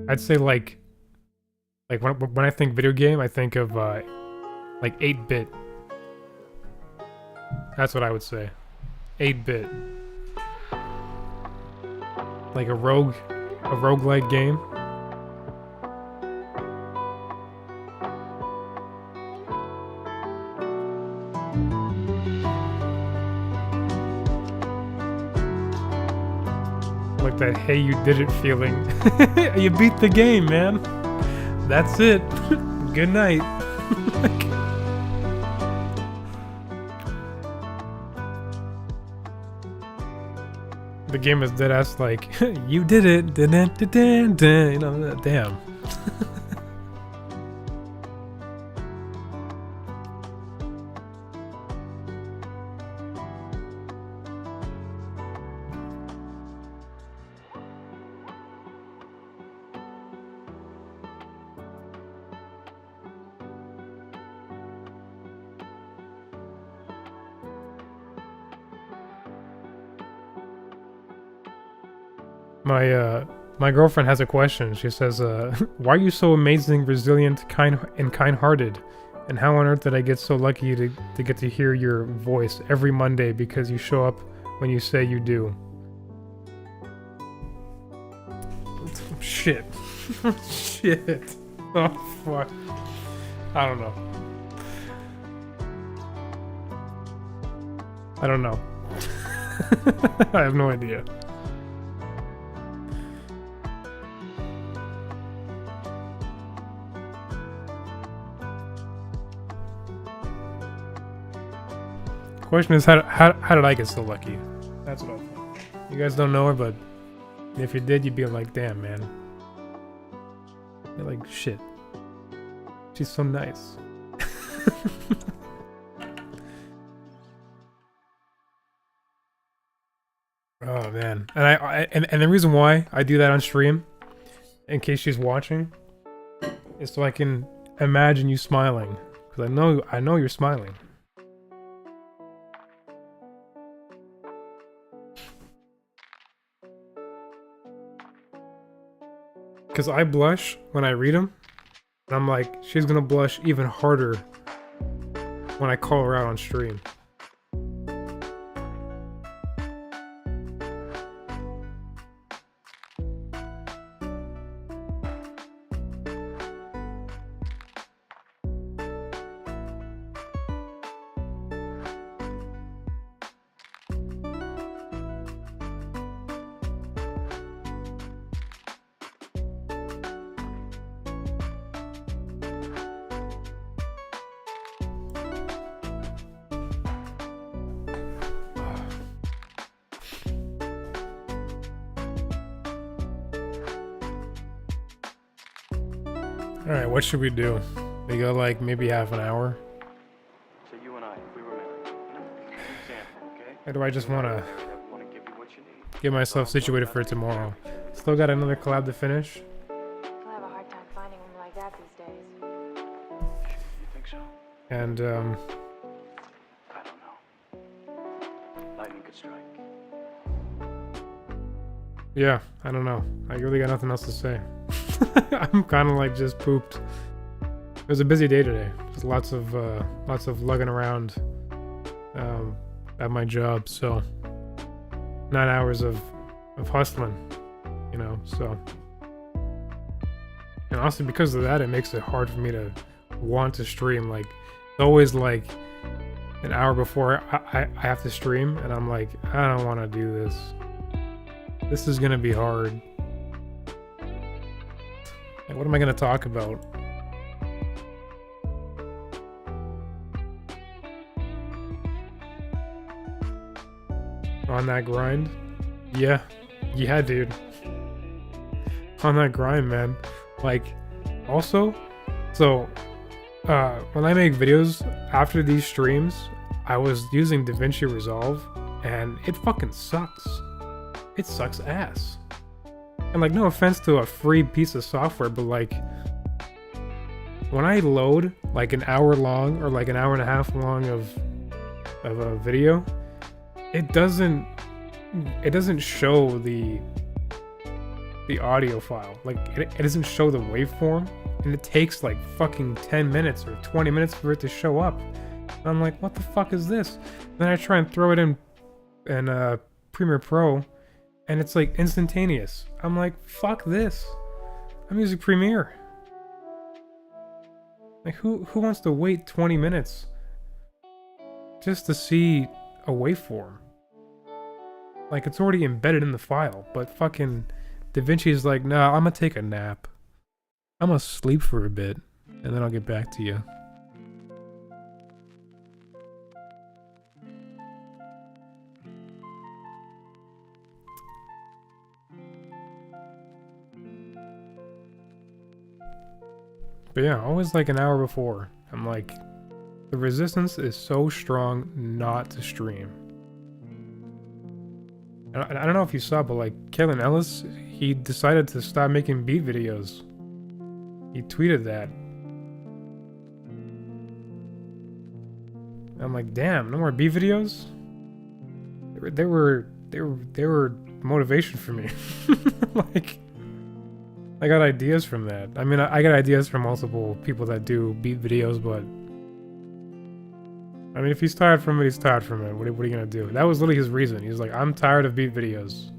I'd say like when I think video game, I think of like 8-bit. That's what I would say. 8-bit. Like a roguelike game. Like that hey you did it feeling. You beat the game, man. That's it. Good night. The game is dead ass like, you did it, you know, damn. My girlfriend has a question. She says, why are you so amazing, resilient, kind-hearted? And how on earth did I get so lucky to get to hear your voice every Monday because you show up when you say you do? Shit. Shit. Oh, fuck. I don't know. I don't know. I have no idea. Question is, how did I get so lucky? That's what I think. You guys don't know her, but if you did, you'd be like, damn, man. You're like, shit. She's so nice. Oh man, and the reason why I do that on stream, in case she's watching, is so I can imagine you smiling, because I know you're smiling. Because I blush when I read them, and I'm like, she's gonna blush even harder when I call her out on stream. Alright, what should we do? We go like maybe half an hour? So you and I, if we were married, example, okay? Or do I just want to I want to give you what you need. get myself situated for tomorrow? Still got another collab to finish? I'll have a hard time finding one like that these days. You think so? And, I don't know. Lightning could strike. yeah, I don't know. I really got nothing else to say. I'm kind of like just pooped. It was a busy day today. Just lots of lugging around at my job. So 9 hours of hustling, you know. So, and honestly, because of that, it makes it hard for me to want to stream. Like, it's always like an hour before I have to stream, and I'm like, I don't want to do this. This is gonna be hard. Like, what am I gonna talk about? On that grind? Yeah, dude. On that grind, man. Like, also, so when I make videos after these streams, I was using DaVinci Resolve, and it fucking sucks. It sucks ass. And like, no offense to a free piece of software, but like, when I load like an hour long or like an hour and a half long of a video, it doesn't show the audio file. Like, it doesn't show the waveform, and it takes like fucking 10 minutes or 20 minutes for it to show up. And I'm like, what the fuck is this? Then I try and throw it in Premiere Pro, and it's like instantaneous. I'm like, fuck this. I'm using Premiere. Like, who wants to wait 20 minutes just to see a waveform? Like, it's already embedded in the file, but fucking DaVinci is like, nah, I'm gonna take a nap. I'm gonna sleep for a bit, and then I'll get back to you. But yeah, always like an hour before. I'm like, the resistance is so strong not to stream. I don't know if you saw, but like Kalen Ellis, he decided to stop making beat videos. He tweeted that. I'm like, damn, no more beat videos? They were motivation for me. Like, I got ideas from that. I mean, I got ideas from multiple people that do beat videos, but I mean, if he's tired from it, he's tired from it. What are you gonna do? That was literally his reason. He's like, I'm tired of beat videos.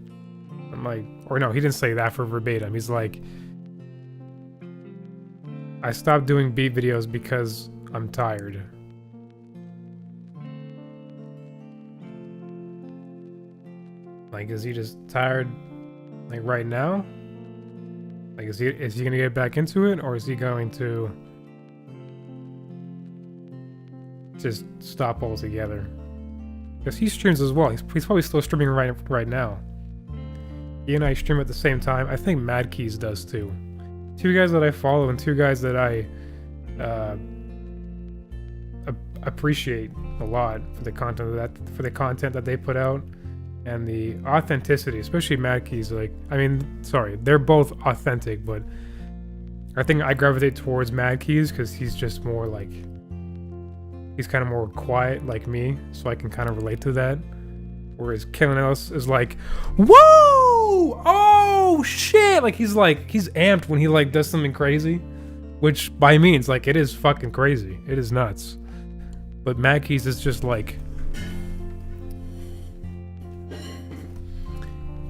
I'm like, or no, he didn't say that for verbatim. He's like, I stopped doing beat videos because I'm tired. Like, is he just tired, like, right now? Like, is he gonna get back into it, or is he going to just stop altogether? Because he streams as well. He's probably still streaming right now. He and I stream at the same time. I think Mad Keys does too. Two guys that I follow and two guys that I appreciate a lot for the content that they put out. And the authenticity, especially Mad Keys, like, I mean, sorry, they're both authentic, but I think I gravitate towards Mad Keys because he's just more like, he's kind of more quiet like me, so I can kind of relate to that. Whereas Kalen Ellis is like, whoa, oh shit, like he's amped when he like does something crazy, which by means, like, it is fucking crazy, it is nuts. But Mad Keys is just like,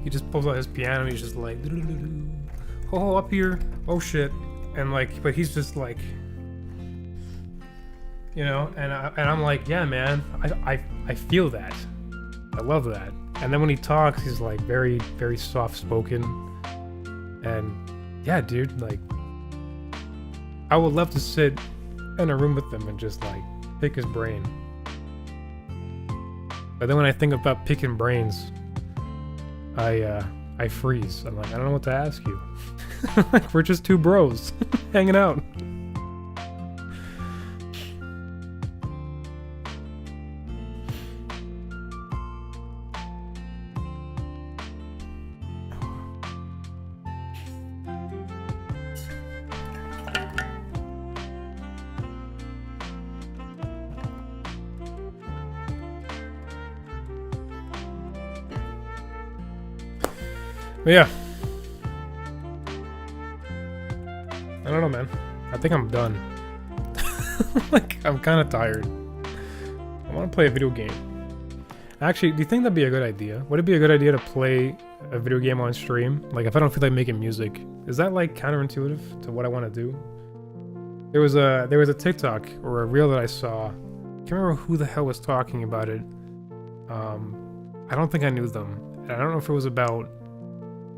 he just pulls out his piano and he's just like, oh, up here, oh shit, and like, but he's just like, you know, and I'm like, yeah, man, I feel that, I love that. And then when he talks, he's like very, very soft spoken, and yeah, dude, like, I would love to sit in a room with him and just like pick his brain. But then when I think about picking brains, I freeze. I'm like, I don't know what to ask you. Like, we're just two bros hanging out. But yeah, I don't know, man. I think I'm done. Like, I'm kind of tired. I want to play a video game. Actually, do you think that'd be a good idea? Would it be a good idea to play a video game on stream? Like, if I don't feel like making music, is that like counterintuitive to what I want to do? There was a TikTok or a reel that I saw. I can't remember who the hell was talking about it. I don't think I knew them. And I don't know if it was about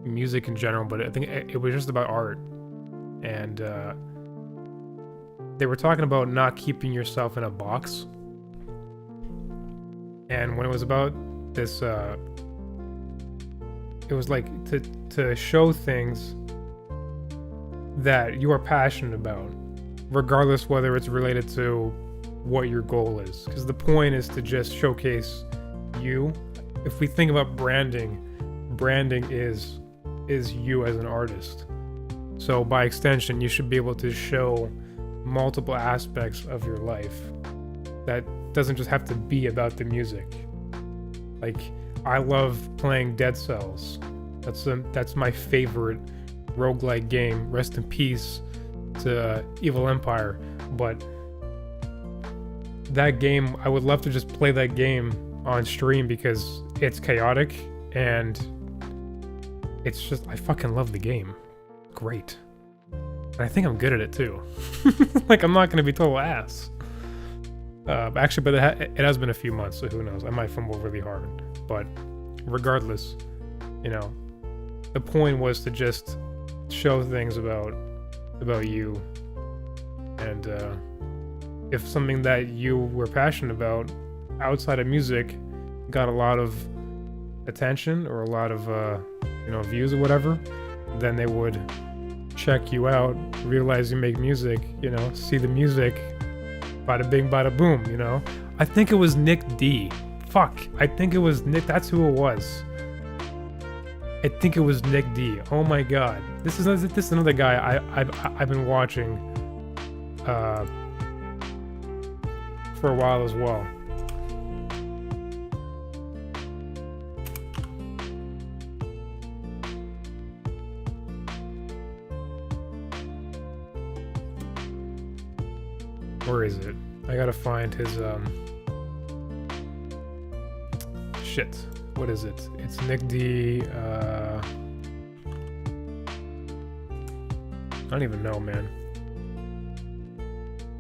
music in general, but I think it was just about art. And they were talking about not keeping yourself in a box. And when it was about this, it was like to show things that you are passionate about, regardless whether it's related to what your goal is. Because the point is to just showcase you. If we think about branding is you as an artist. So by extension, you should be able to show multiple aspects of your life. That doesn't just have to be about the music. Like, I love playing Dead Cells. That's my favorite roguelike game. Rest in peace to Evil Empire. But that game, I would love to just play that game on stream because it's chaotic and it's just, I fucking love the game. Great. And I think I'm good at it too. Like, I'm not gonna be total ass. Actually, but it has been a few months, so who knows? I might fumble really hard. But regardless, you know, the point was to just show things about you. And if something that you were passionate about outside of music got a lot of attention or a lot of views or whatever, then they would check you out, realize you make music, you know, see the music, bada bing, bada boom, you know. I think it was Nick D. Fuck, I think it was Nick. That's who it was. I think it was Nick D. Oh my god, this is another guy I've been watching for a while as well. Where is it? I gotta find his shit. What is it? It's Nick D. I don't even know, man.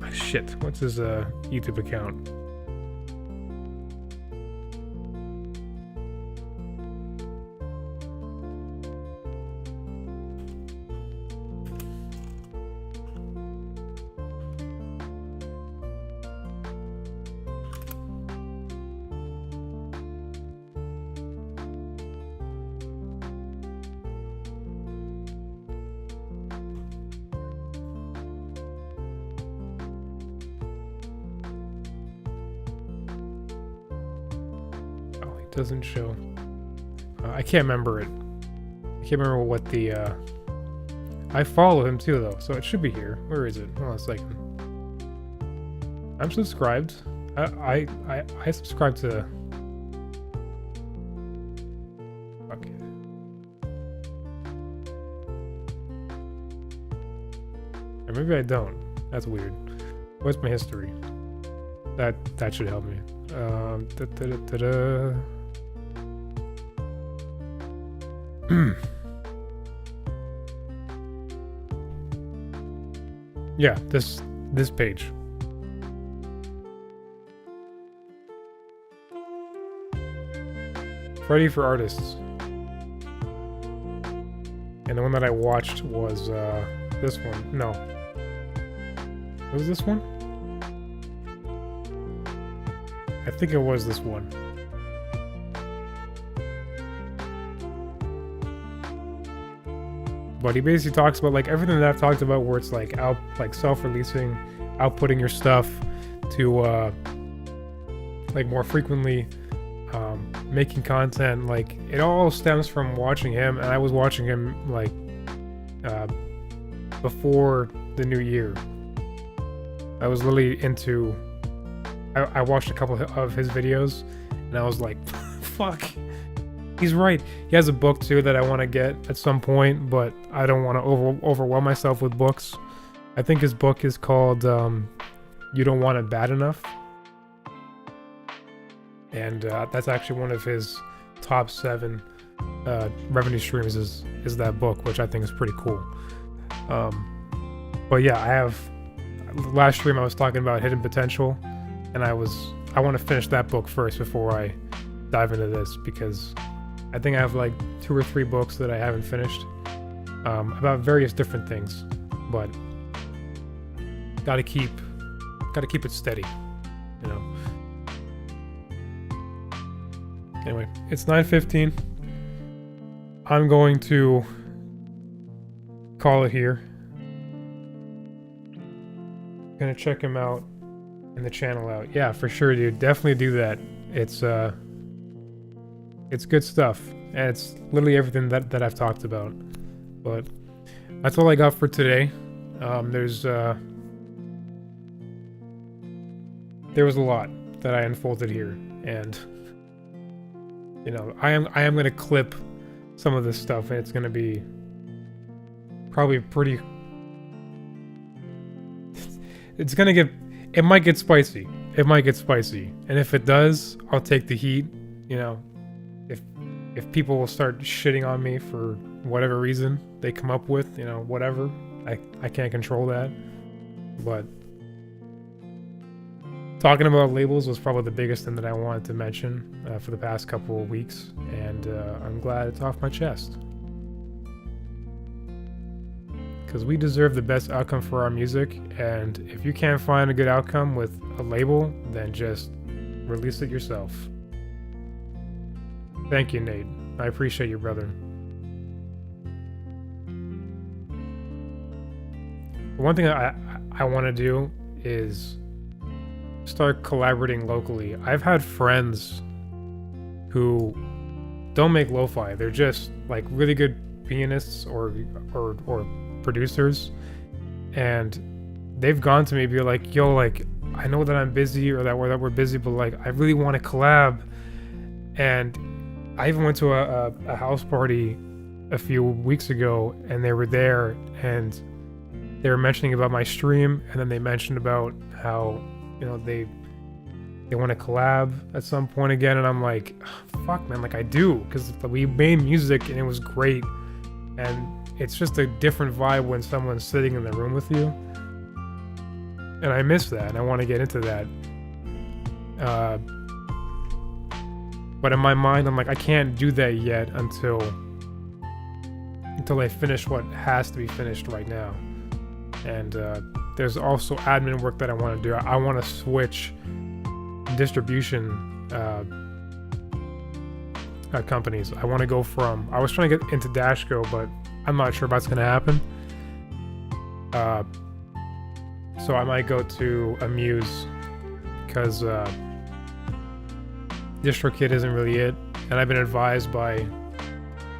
Ah, shit. What's his YouTube account? Doesn't show. I can't remember it. I can't remember what the I follow him too though, so it should be here. Where is it? Hold on a second. I'm subscribed. I subscribe to. Fuck it. Or maybe I don't. That's weird. What's my history? That should help me. Yeah, this page. Ready for artists. And the one that I watched was this one. No. What was this one? I think it was this one. But he basically talks about like everything that I've talked about, where it's like self-releasing, outputting your stuff to like more frequently, making content. Like it all stems from watching him, and I was watching him like before the new year. I was literally into. I watched a couple of his videos, and I was like, "Fuck." He's right. He has a book too that I want to get at some point, but I don't want to overwhelm myself with books. I think his book is called "You Don't Want It Bad Enough," and that's actually one of his top 7 revenue streams. Is that book, which I think is pretty cool. But yeah, I have. Last stream I was talking about hidden potential, and I want to finish that book first before I dive into this, because I think I have like 2 or 3 books that I haven't finished about various different things, but gotta keep it steady, you know. Anyway, it's 9:15. I'm going to call it here. Gonna check him out and the channel out. Yeah, for sure, dude. Definitely do that. It's good stuff, and it's literally everything that I've talked about. But that's all I got for today. There was a lot that I unfolded here, and you know, I am gonna clip some of this stuff, and it's gonna be probably pretty. It might get spicy. It might get spicy, and if it does, I'll take the heat. You know, if people will start shitting on me for whatever reason they come up with, you know, whatever, I can't control that. But talking about labels was probably the biggest thing that I wanted to mention for the past couple of weeks, and I'm glad it's off my chest. Because we deserve the best outcome for our music, and if you can't find a good outcome with a label, then just release it yourself. Thank you, Nate. I appreciate you, brother. one thing I want to do is start collaborating locally. I've had friends who don't make lo-fi. They're just like really good pianists or producers, and they've gone to me and be like, yo, like, I know that I'm busy or that we're busy, but like I really want to collab. And I even went to a house party a few weeks ago, and they were there, and they were mentioning about my stream, and then they mentioned about how, you know, they want to collab at some point again, and I'm like, fuck, man, like I do, because we made music and it was great, and it's just a different vibe when someone's sitting in the room with you, and I miss that, and I want to get into that. But in my mind, I'm like, I can't do that yet until I finish what has to be finished right now. And there's also admin work that I want to do. I want to switch distribution companies. I want to go from, I was trying to get into Dashco, but I'm not sure if that's going to happen. So I might go to Amuse, because DistroKid isn't really it, and I've been advised by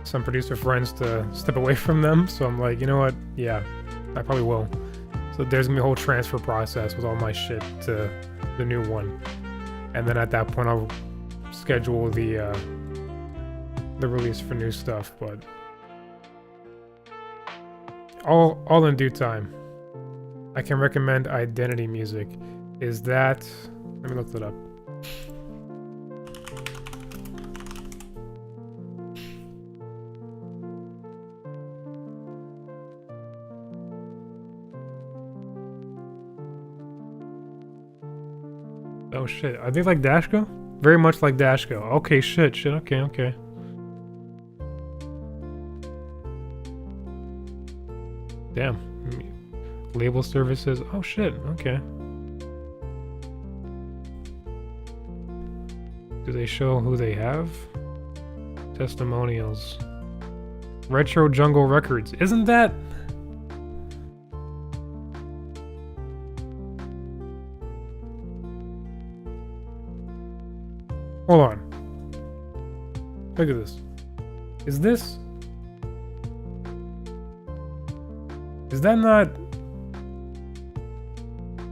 some producer friends to step away from them, so I'm like, you know what, yeah, I probably will. So there's gonna be a whole transfer process with all my shit to the new one, and then at that point I'll schedule the release for new stuff, but all in due time. I can recommend Identity Music. Is that, let me look that up. Oh shit, are they like Dashco? Very much like Dashco. Okay, shit, okay. Damn. Label services, oh shit, okay. Do they show who they have? Testimonials. Retro Jungle Records, isn't that? Hold on. Look at this. Is that not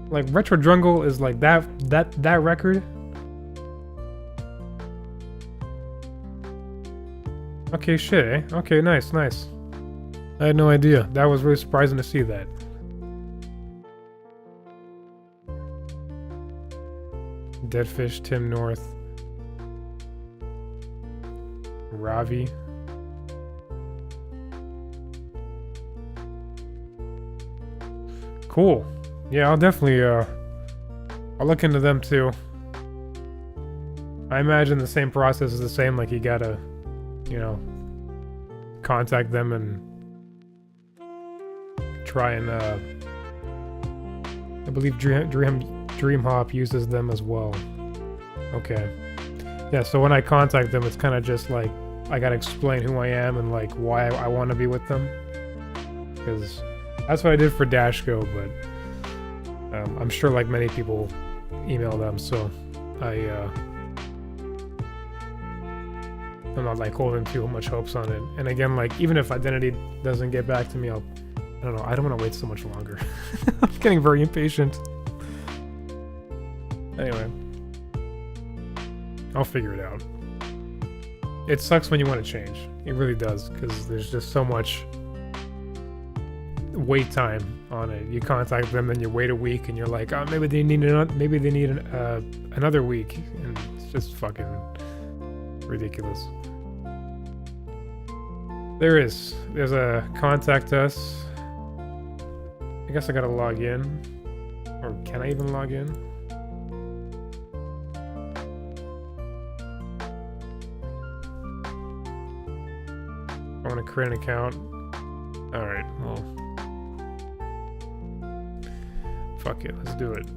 like Retro Jungle is like that record? Okay, shit, eh? Okay, nice. I had no idea. That was really surprising to see that. Deadfish, Tim North. Ravi. Cool. Yeah, I'll definitely I'll look into them too. I imagine the same process is the same, like you gotta, you know, contact them and try and I believe Dream Hop uses them as well. Okay. Yeah, so when I contact them, it's kind of just like I gotta explain who I am and like why I want to be with them, because that's what I did for Dashco, but I'm sure like many people email them, so I'm not like holding too much hopes on it. And again, like even if Identity doesn't get back to me, I don't know, I don't want to wait so much longer. I'm getting very impatient. Anyway, I'll figure it out. It sucks when you want to change. It really does, because there's just so much wait time on it. You contact them, then you wait a week, and you're like, oh, maybe they need another week, and it's just fucking ridiculous. There's a contact us. I guess I gotta log in, or can I even log in? I want to create an account. Alright, well, fuck it, let's do it.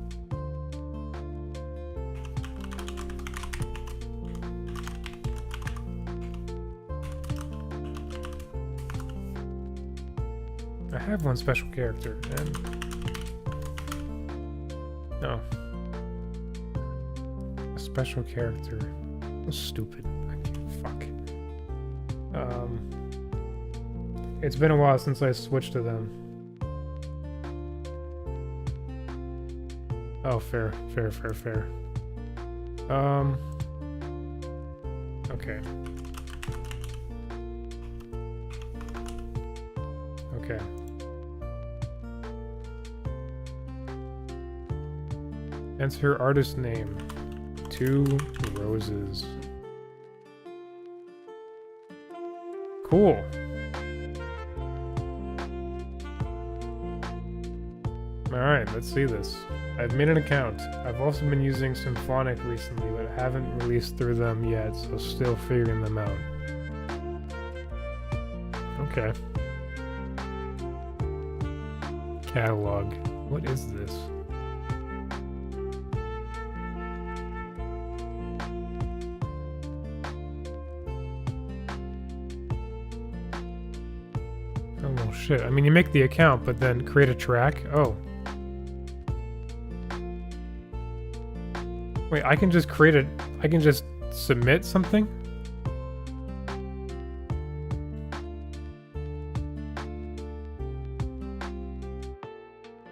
I have one special character, and no. A special character. So stupid. I can't, fuck. It's been a while since I switched to them. Oh, fair. Okay. Okay. Enter artist name. 2 roses. Cool. Alright, let's see this. I've made an account. I've also been using Symphonic recently, but haven't released through them yet, so still figuring them out. Okay. Catalog. What is this? Oh, well, shit. I mean, you make the account, but then create a track? Oh. Wait, I can just create a... I can just submit something?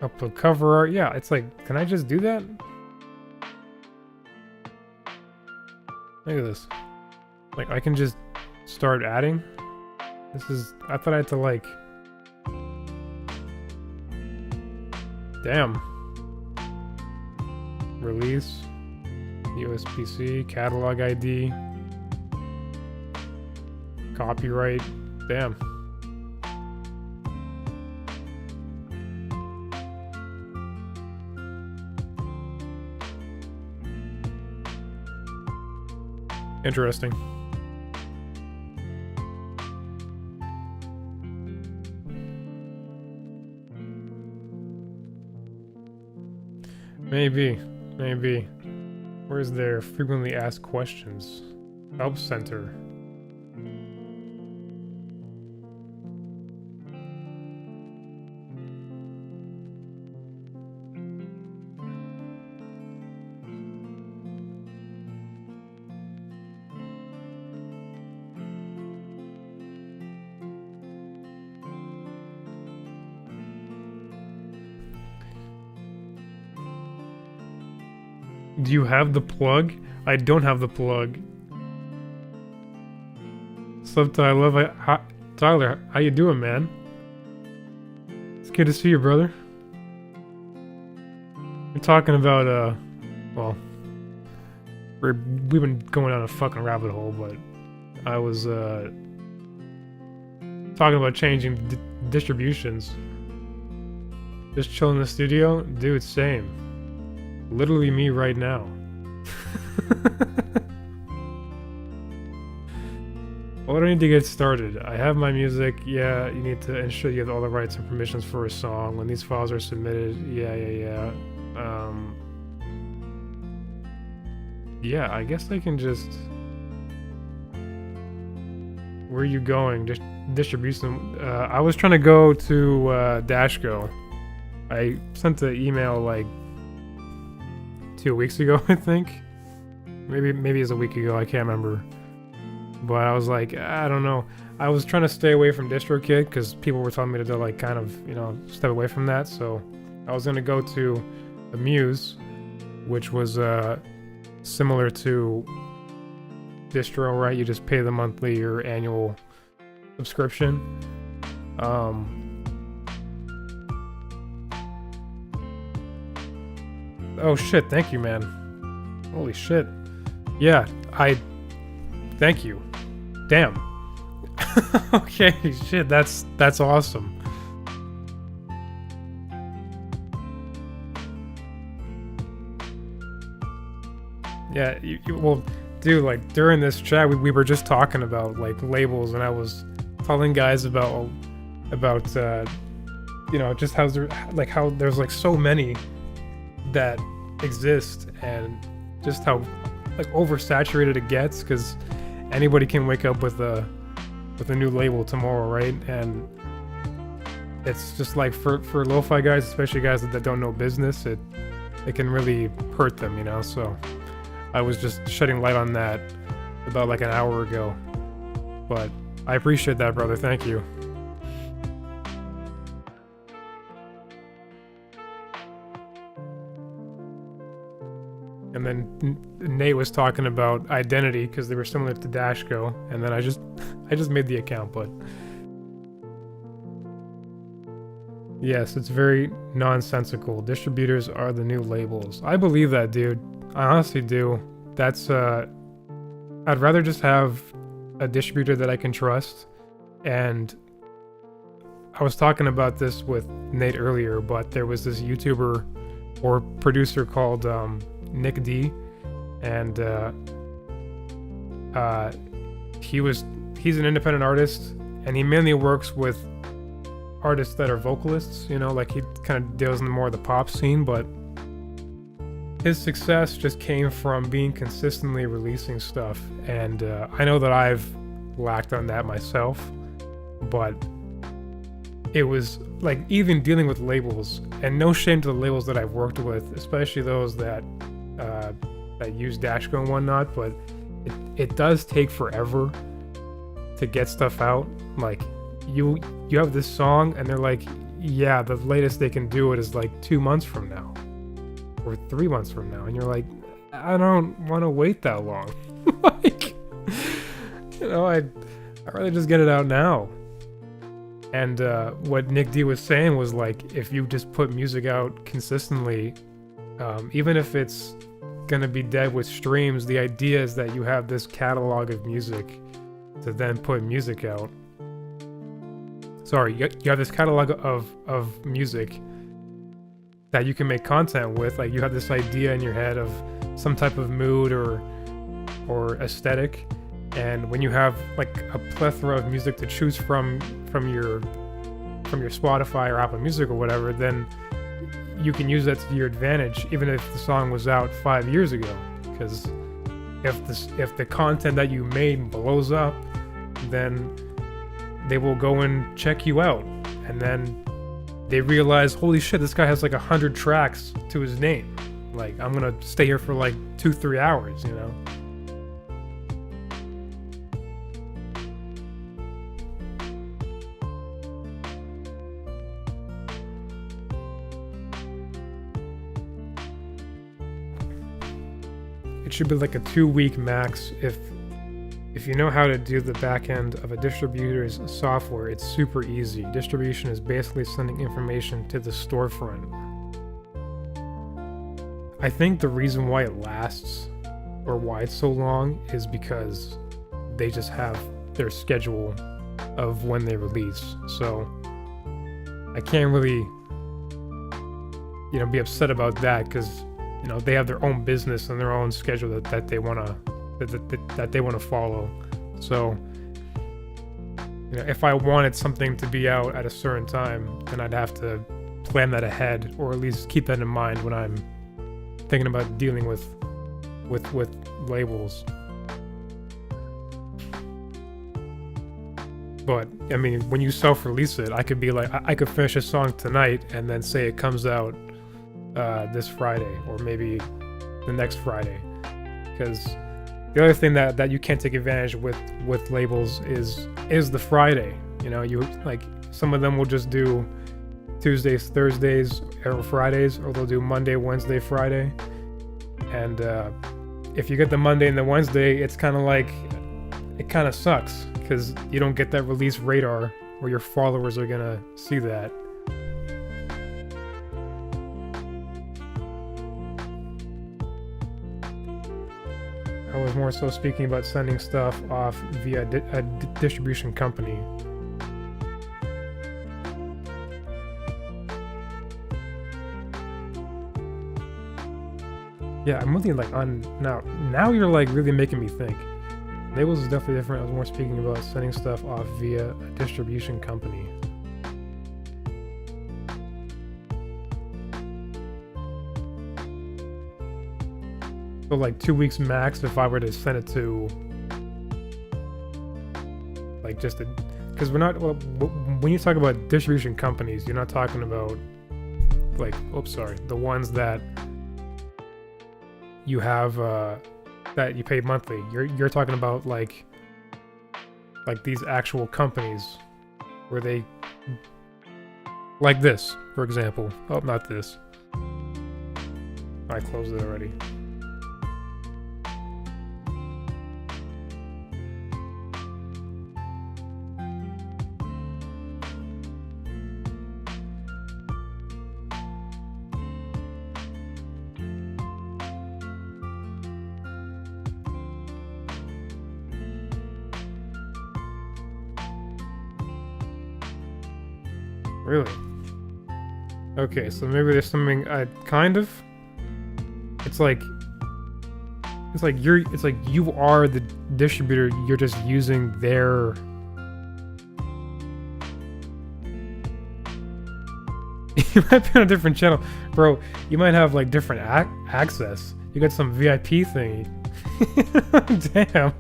Upload cover art? Yeah, it's like... Can I just do that? Look at this. Like, I can just start adding? This is... I thought I had to, like... Damn. Release. USPC. Catalog ID. Copyright. Damn. Interesting. Maybe. Where's their frequently asked questions? Help center. Do you have the plug? I don't have the plug. What's up, Tyler, how you doing, man? It's good to see you, brother. We're talking about, well, we've been going down a fucking rabbit hole, but I was, talking about changing distributions. Just chilling in the studio? Dude, same. Literally me right now. What do I need to get started? I have my music. Yeah, you need to ensure you have all the rights and permissions for a song. When these files are submitted, yeah. Yeah, I guess I can just... Where are you going? Just distribution. I was trying to go to Dashgo. I sent the email like 2 weeks ago, I think. Maybe it's a week ago, I can't remember. But I was like, I don't know. I was trying to stay away from DistroKid because people were telling me to like kind of, you know, step away from that. So I was gonna go to Amuse, which was similar to Distro, right? You just pay the monthly or annual subscription. Oh shit, thank you, man. Holy shit. Yeah, thank you. Damn. Okay, shit, that's awesome. Yeah, well, dude, like during this chat, we were just talking about like labels, and I was telling guys about you know, just how there's like so many that exist, and just how like oversaturated it gets, because anybody can wake up with a new label tomorrow, right? And it's just like for lo-fi guys, especially guys that don't know business, it can really hurt them, you know. So I was just shedding light on that about like an hour ago, but I appreciate that, brother. Thank you. And then Nate was talking about identity because they were similar to Dashco, and then I just made the account, but yes, it's very nonsensical. Distributors are the new labels. I believe that, dude. I honestly do. That's I'd rather just have a distributor that I can trust. And I was talking about this with Nate earlier, but there was this YouTuber or producer called Nick D, and he's an independent artist, and he mainly works with artists that are vocalists, you know, like he kind of deals in more of the pop scene, but his success just came from being consistently releasing stuff, and I know that I've lacked on that myself, but it was like even dealing with labels, and no shame to the labels that I've worked with, especially those that use Dashco and whatnot, but it does take forever to get stuff out. Like you have this song and they're like, yeah, the latest they can do it is like 2 months from now or 3 months from now, and you're like, I don't want to wait that long. Like, you know, I'd rather just get it out now. And what Nick D was saying was like, if you just put music out consistently, even if it's gonna be dead with streams, the idea is that you have this catalog of music to then put music out. Sorry, you have this catalog of music that you can make content with. Like you have this idea in your head of some type of mood or aesthetic, and when you have like a plethora of music to choose from your Spotify or Apple Music or whatever, then you can use that to your advantage, even if the song was out 5 years ago. Because if the content that you made blows up, then they will go and check you out, and then they realize, holy shit, this guy has like 100 tracks to his name. Like, I'm gonna stay here for like 2-3 hours, you know? It should be like a 2-week max. If you know how to do the back end of a distributor's software, it's super easy. Distribution is basically sending information to the storefront. I think the reason why it lasts, or why it's so long, is because they just have their schedule of when they release. So I can't really, you know, be upset about that, because, you know, they have their own business and their own schedule that they want to follow. So, you know, if I wanted something to be out at a certain time, then I'd have to plan that ahead, or at least keep that in mind when I'm thinking about dealing with labels. But I mean, when you self-release it, I could be like, I could finish a song tonight and then say it comes out this Friday, or maybe the next Friday. Because the other thing that you can't take advantage with labels is the Friday. You know, you like, some of them will just do Tuesdays, Thursdays, or Fridays, or they'll do Monday, Wednesday, Friday. And if you get the Monday and the Wednesday, it's kind of like, it kind of sucks, because you don't get that release radar where your followers are gonna see that. I was more so speaking about sending stuff off via a distribution company. Yeah, I'm really like on now you're like really making me think. Labels is definitely different. I was more speaking about sending stuff off via a distribution company. So like 2 weeks max if I were to send it to like just a, because we're not, well, when you talk about distribution companies, you're not talking about like, oops, sorry, the ones that you have that you pay monthly. You're talking about like these actual companies where they, like this, for example. Oh, not this. I closed it already. Really? Okay, so maybe there's something kind of. It's like you are the distributor, you're just using their you might be on a different channel. Bro, you might have like different access. You got some VIP thingy. Damn.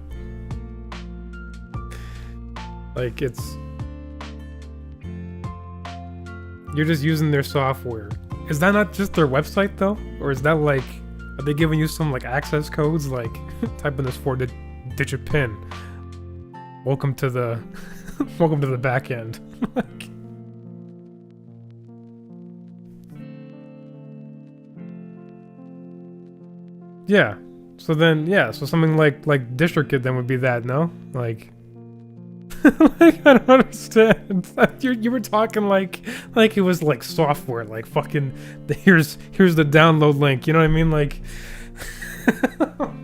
Like you're just using their software. Is that not just their website though? Or is that like, are they giving you some like access codes? Like, type in this 4-digit pin. Welcome to the, welcome to the back end. Like, yeah. So then, yeah. So something like DistroKid then would be that, no? Like, like, I don't understand. You were talking like it was like software, like fucking here's the download link, you know what I mean? Like oh my god.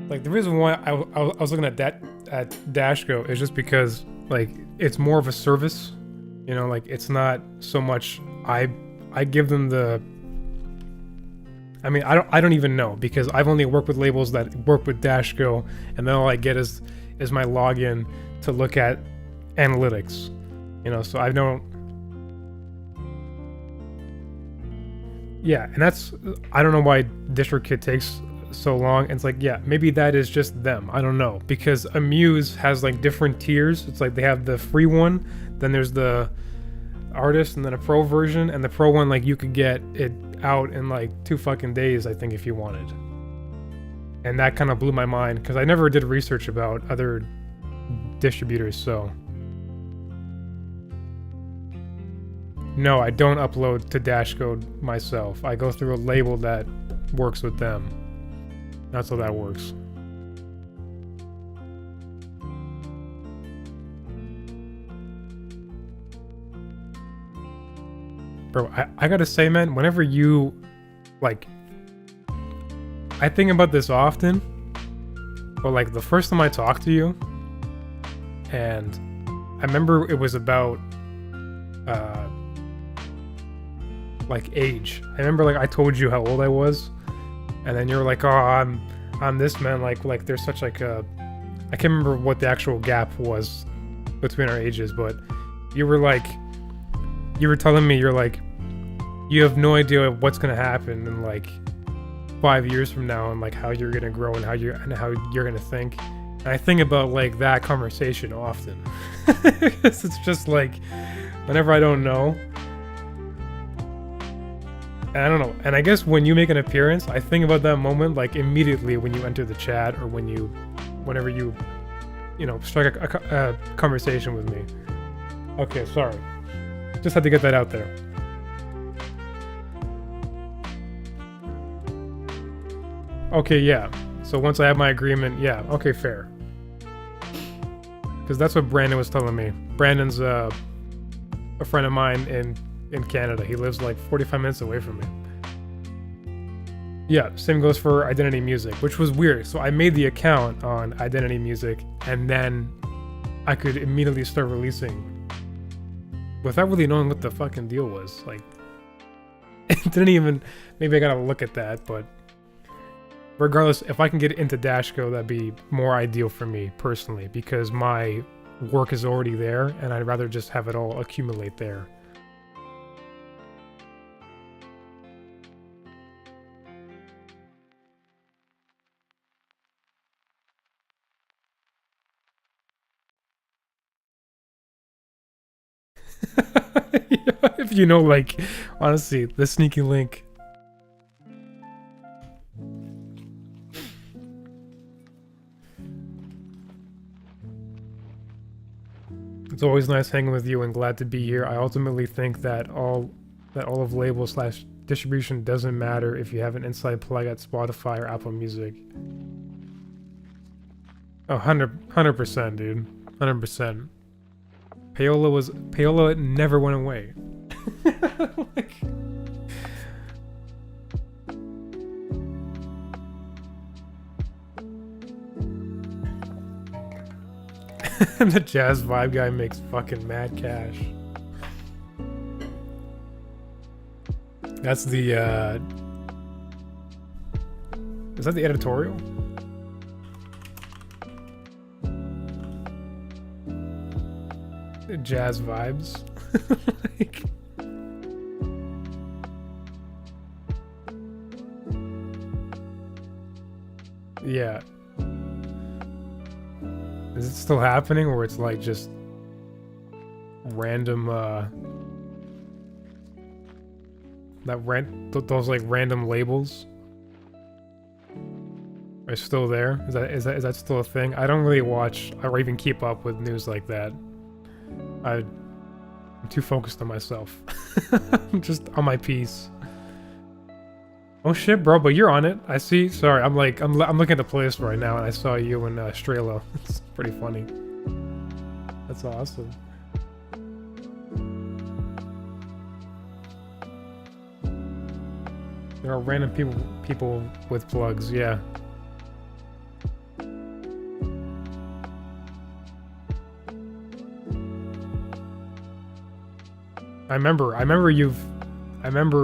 Like the reason why I was looking at Dashco is just because like it's more of a service, you know, like it's not so much I give them the. I mean, I don't even know because I've only worked with labels that work with Dashco, and then all I get is my login to look at analytics, you know. So I don't. Yeah, and I don't know why DistroKid takes so long. And it's like, yeah, maybe that is just them, I don't know, because Amuse has like different tiers. It's like they have the free one, then there's the artist, and then a pro version, and the pro one, like you could get it out in like 2 fucking days, I think, if you wanted. And that kind of blew my mind because I never did research about other distributors. So no, I don't upload to Dashcode myself. I go through a label that works with them. That's how that works. Bro, I gotta say, man, whenever you, like, I think about this often, but like the first time I talked to you, and I remember it was about, like age. I remember like I told you how old I was. And then you're like, oh, I'm this, man. Like there's such like a, I can't remember what the actual gap was between our ages, but you were telling me, you're like, you have no idea what's gonna happen in like 5 years from now, and like how you're gonna grow and how you're gonna think. And I think about like that conversation often. It's just like whenever I don't know. And I don't know. And I guess when you make an appearance, I think about that moment like immediately when you enter the chat or whenever you know, strike a conversation with me. Okay, sorry. Just had to get that out there. Okay, yeah. So once I have my agreement, yeah. Okay, fair. Because that's what Brandon was telling me. Brandon's a friend of mine in Canada. He lives like 45 minutes away from me. Yeah, same goes for Identity Music, which was weird. So I made the account on Identity Music, and then I could immediately start releasing without really knowing what the fucking deal was. Like, it didn't even, maybe I gotta look at that, but regardless, if I can get into Dashco, that'd be more ideal for me personally, because my work is already there, and I'd rather just have it all accumulate there. If you know, like, honestly, the sneaky link. It's always nice hanging with you and glad to be here. I ultimately think that all of label slash distribution doesn't matter if you have an inside plug at Spotify or Apple Music. Oh, 100%, dude. 100%. Payola never went away. Like, the jazz vibe guy makes fucking mad cash. That's the is that the editorial? Jazz vibes. Like, yeah. Is it still happening, or it's like just random those like random labels are still there? Is that still a thing? I don't really watch or even keep up with news like that. I'm too focused on myself. I'm just on my piece. Oh shit, bro! But you're on it. I see. Sorry, I'm looking at the playlist right now, and I saw you and Strelo. It's pretty funny. That's awesome. There are random people with plugs. Yeah. I remember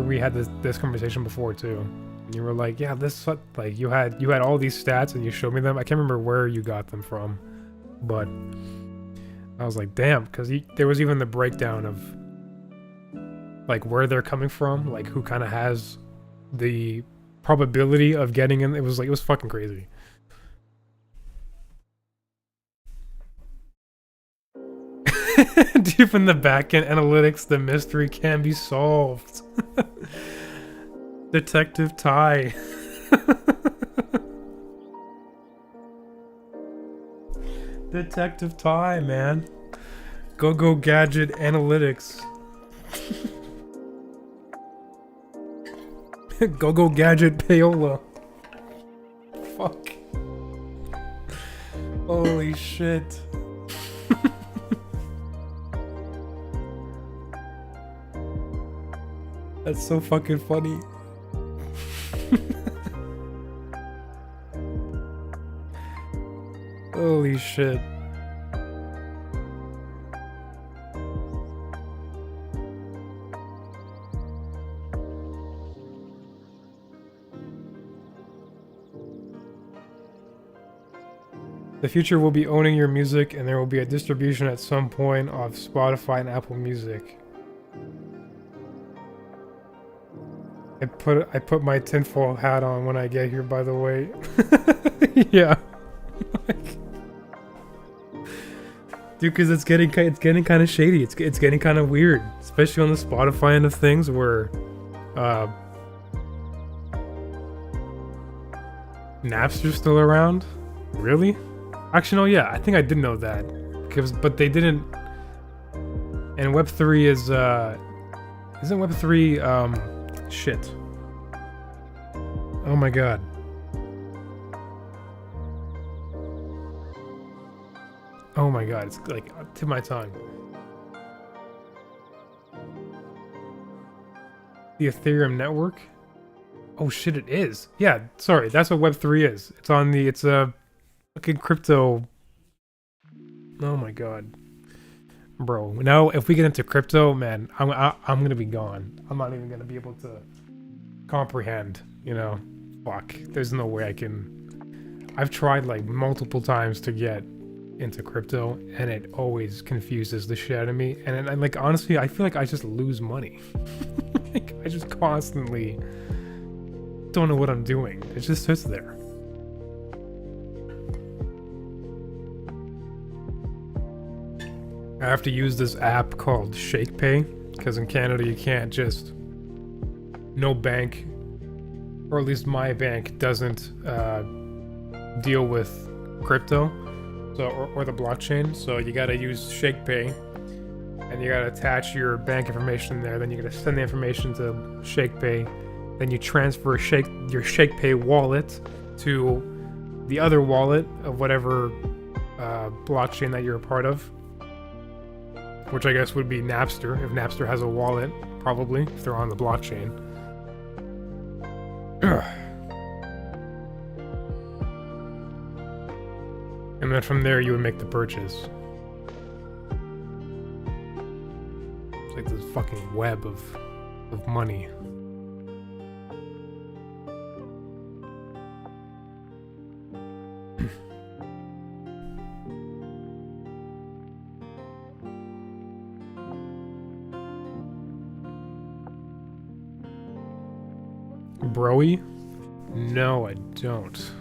we had this conversation before too. And you were like, yeah, this like you had all these stats and you showed me them. I can't remember where you got them from, but I was like, damn, because there was even the breakdown of like where they're coming from, like who kind of has the probability of getting in. It was fucking crazy. Deep in the backend analytics, the mystery can be solved. Detective Ty. Detective Ty, man. Go Gadget Analytics. Go Gadget Payola. Fuck. Holy shit. That's so fucking funny. Holy shit. The future will be owning your music, and there will be a distribution at some point of Spotify and Apple Music. I put my tinfoil hat on when I get here, by the way. Yeah. Dude, because it's getting kind of shady. It's getting kind of weird, especially on the Spotify end of things, where Napster's still around. Really? Actually, no. Yeah, I think I did know that. But they didn't. And Web3 is isn't Web3 shit. Oh my god. Oh my god, it's like to my tongue. The Ethereum network? Oh shit, it is. Yeah, sorry, that's what Web3 is. It's a fucking crypto. Oh my god. Bro, now if we get into crypto, man, I'm gonna be gone. I'm not even gonna be able to comprehend, you know. fuck, there's no way I can. I've tried like multiple times to get into crypto, and it always confuses the shit out of me. And like honestly, I feel like I just lose money. Like I just constantly don't know what I'm doing. It just sits there. I have to use this app called ShakePay because in Canada you can't just. No bank, or at least my bank, doesn't deal with crypto, so or the blockchain. So you gotta use ShakePay, and you gotta attach your bank information there. Then you gotta send the information to ShakePay. Then you transfer your ShakePay wallet to the other wallet of whatever blockchain that you're a part of, which I guess would be Napster, if Napster has a wallet, probably, if they're on the blockchain. Ugh. And then from there you would make the purchase. It's like this fucking web of money. Broy? No, I don't.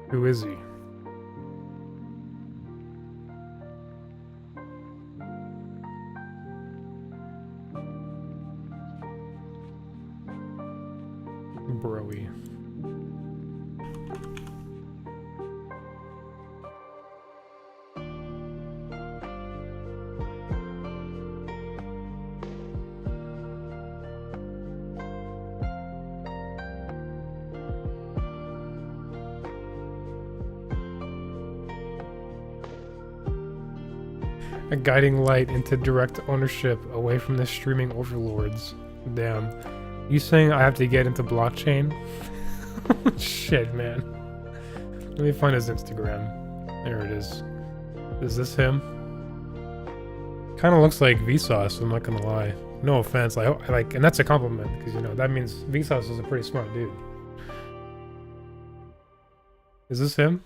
Who is he? Broy. A guiding light into direct ownership away from the streaming overlords. Damn. You saying I have to get into blockchain? Shit, man. Let me find his Instagram. There it is. Is this him? Kind of looks like Vsauce, I'm not gonna lie. No offense, I like, and that's a compliment, because you know, that means Vsauce is a pretty smart dude. Is this him?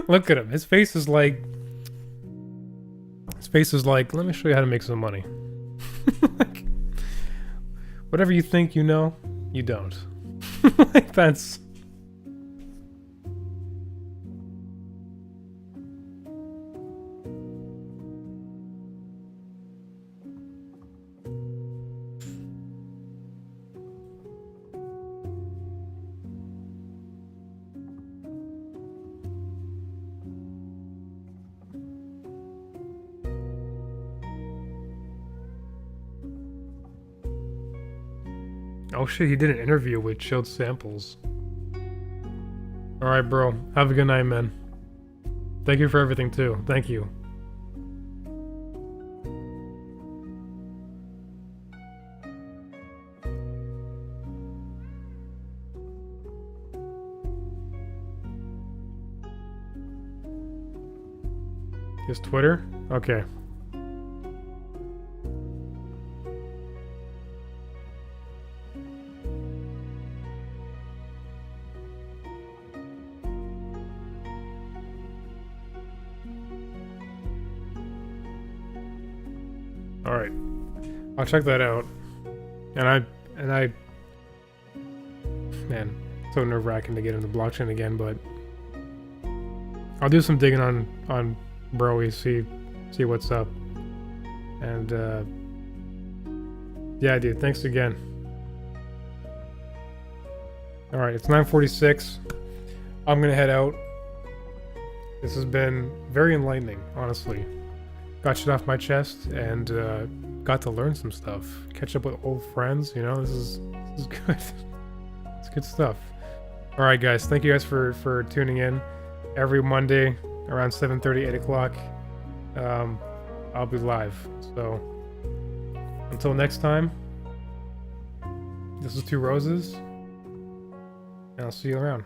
Look at him. His face is like, let me show you how to make some money. Like, whatever you think you know, you don't. Like, that's... Oh shit, he did an interview with Chilled Samples. Alright, bro. Have a good night, man. Thank you for everything, too. Thank you. His Twitter? Okay. Alright. I'll check that out. And I man, so nerve-wracking to get into blockchain again, but I'll do some digging on Broy, see what's up. And yeah, dude, thanks again. Alright, it's 9:46. I'm gonna head out. This has been very enlightening, honestly. Got shit off my chest and got to learn some stuff. Catch up with old friends, you know, this is good. It's good stuff. Alright guys, thank you guys for tuning in. Every Monday around 7:30, 8 o'clock, I'll be live. So until next time, this is Two Roses, and I'll see you around.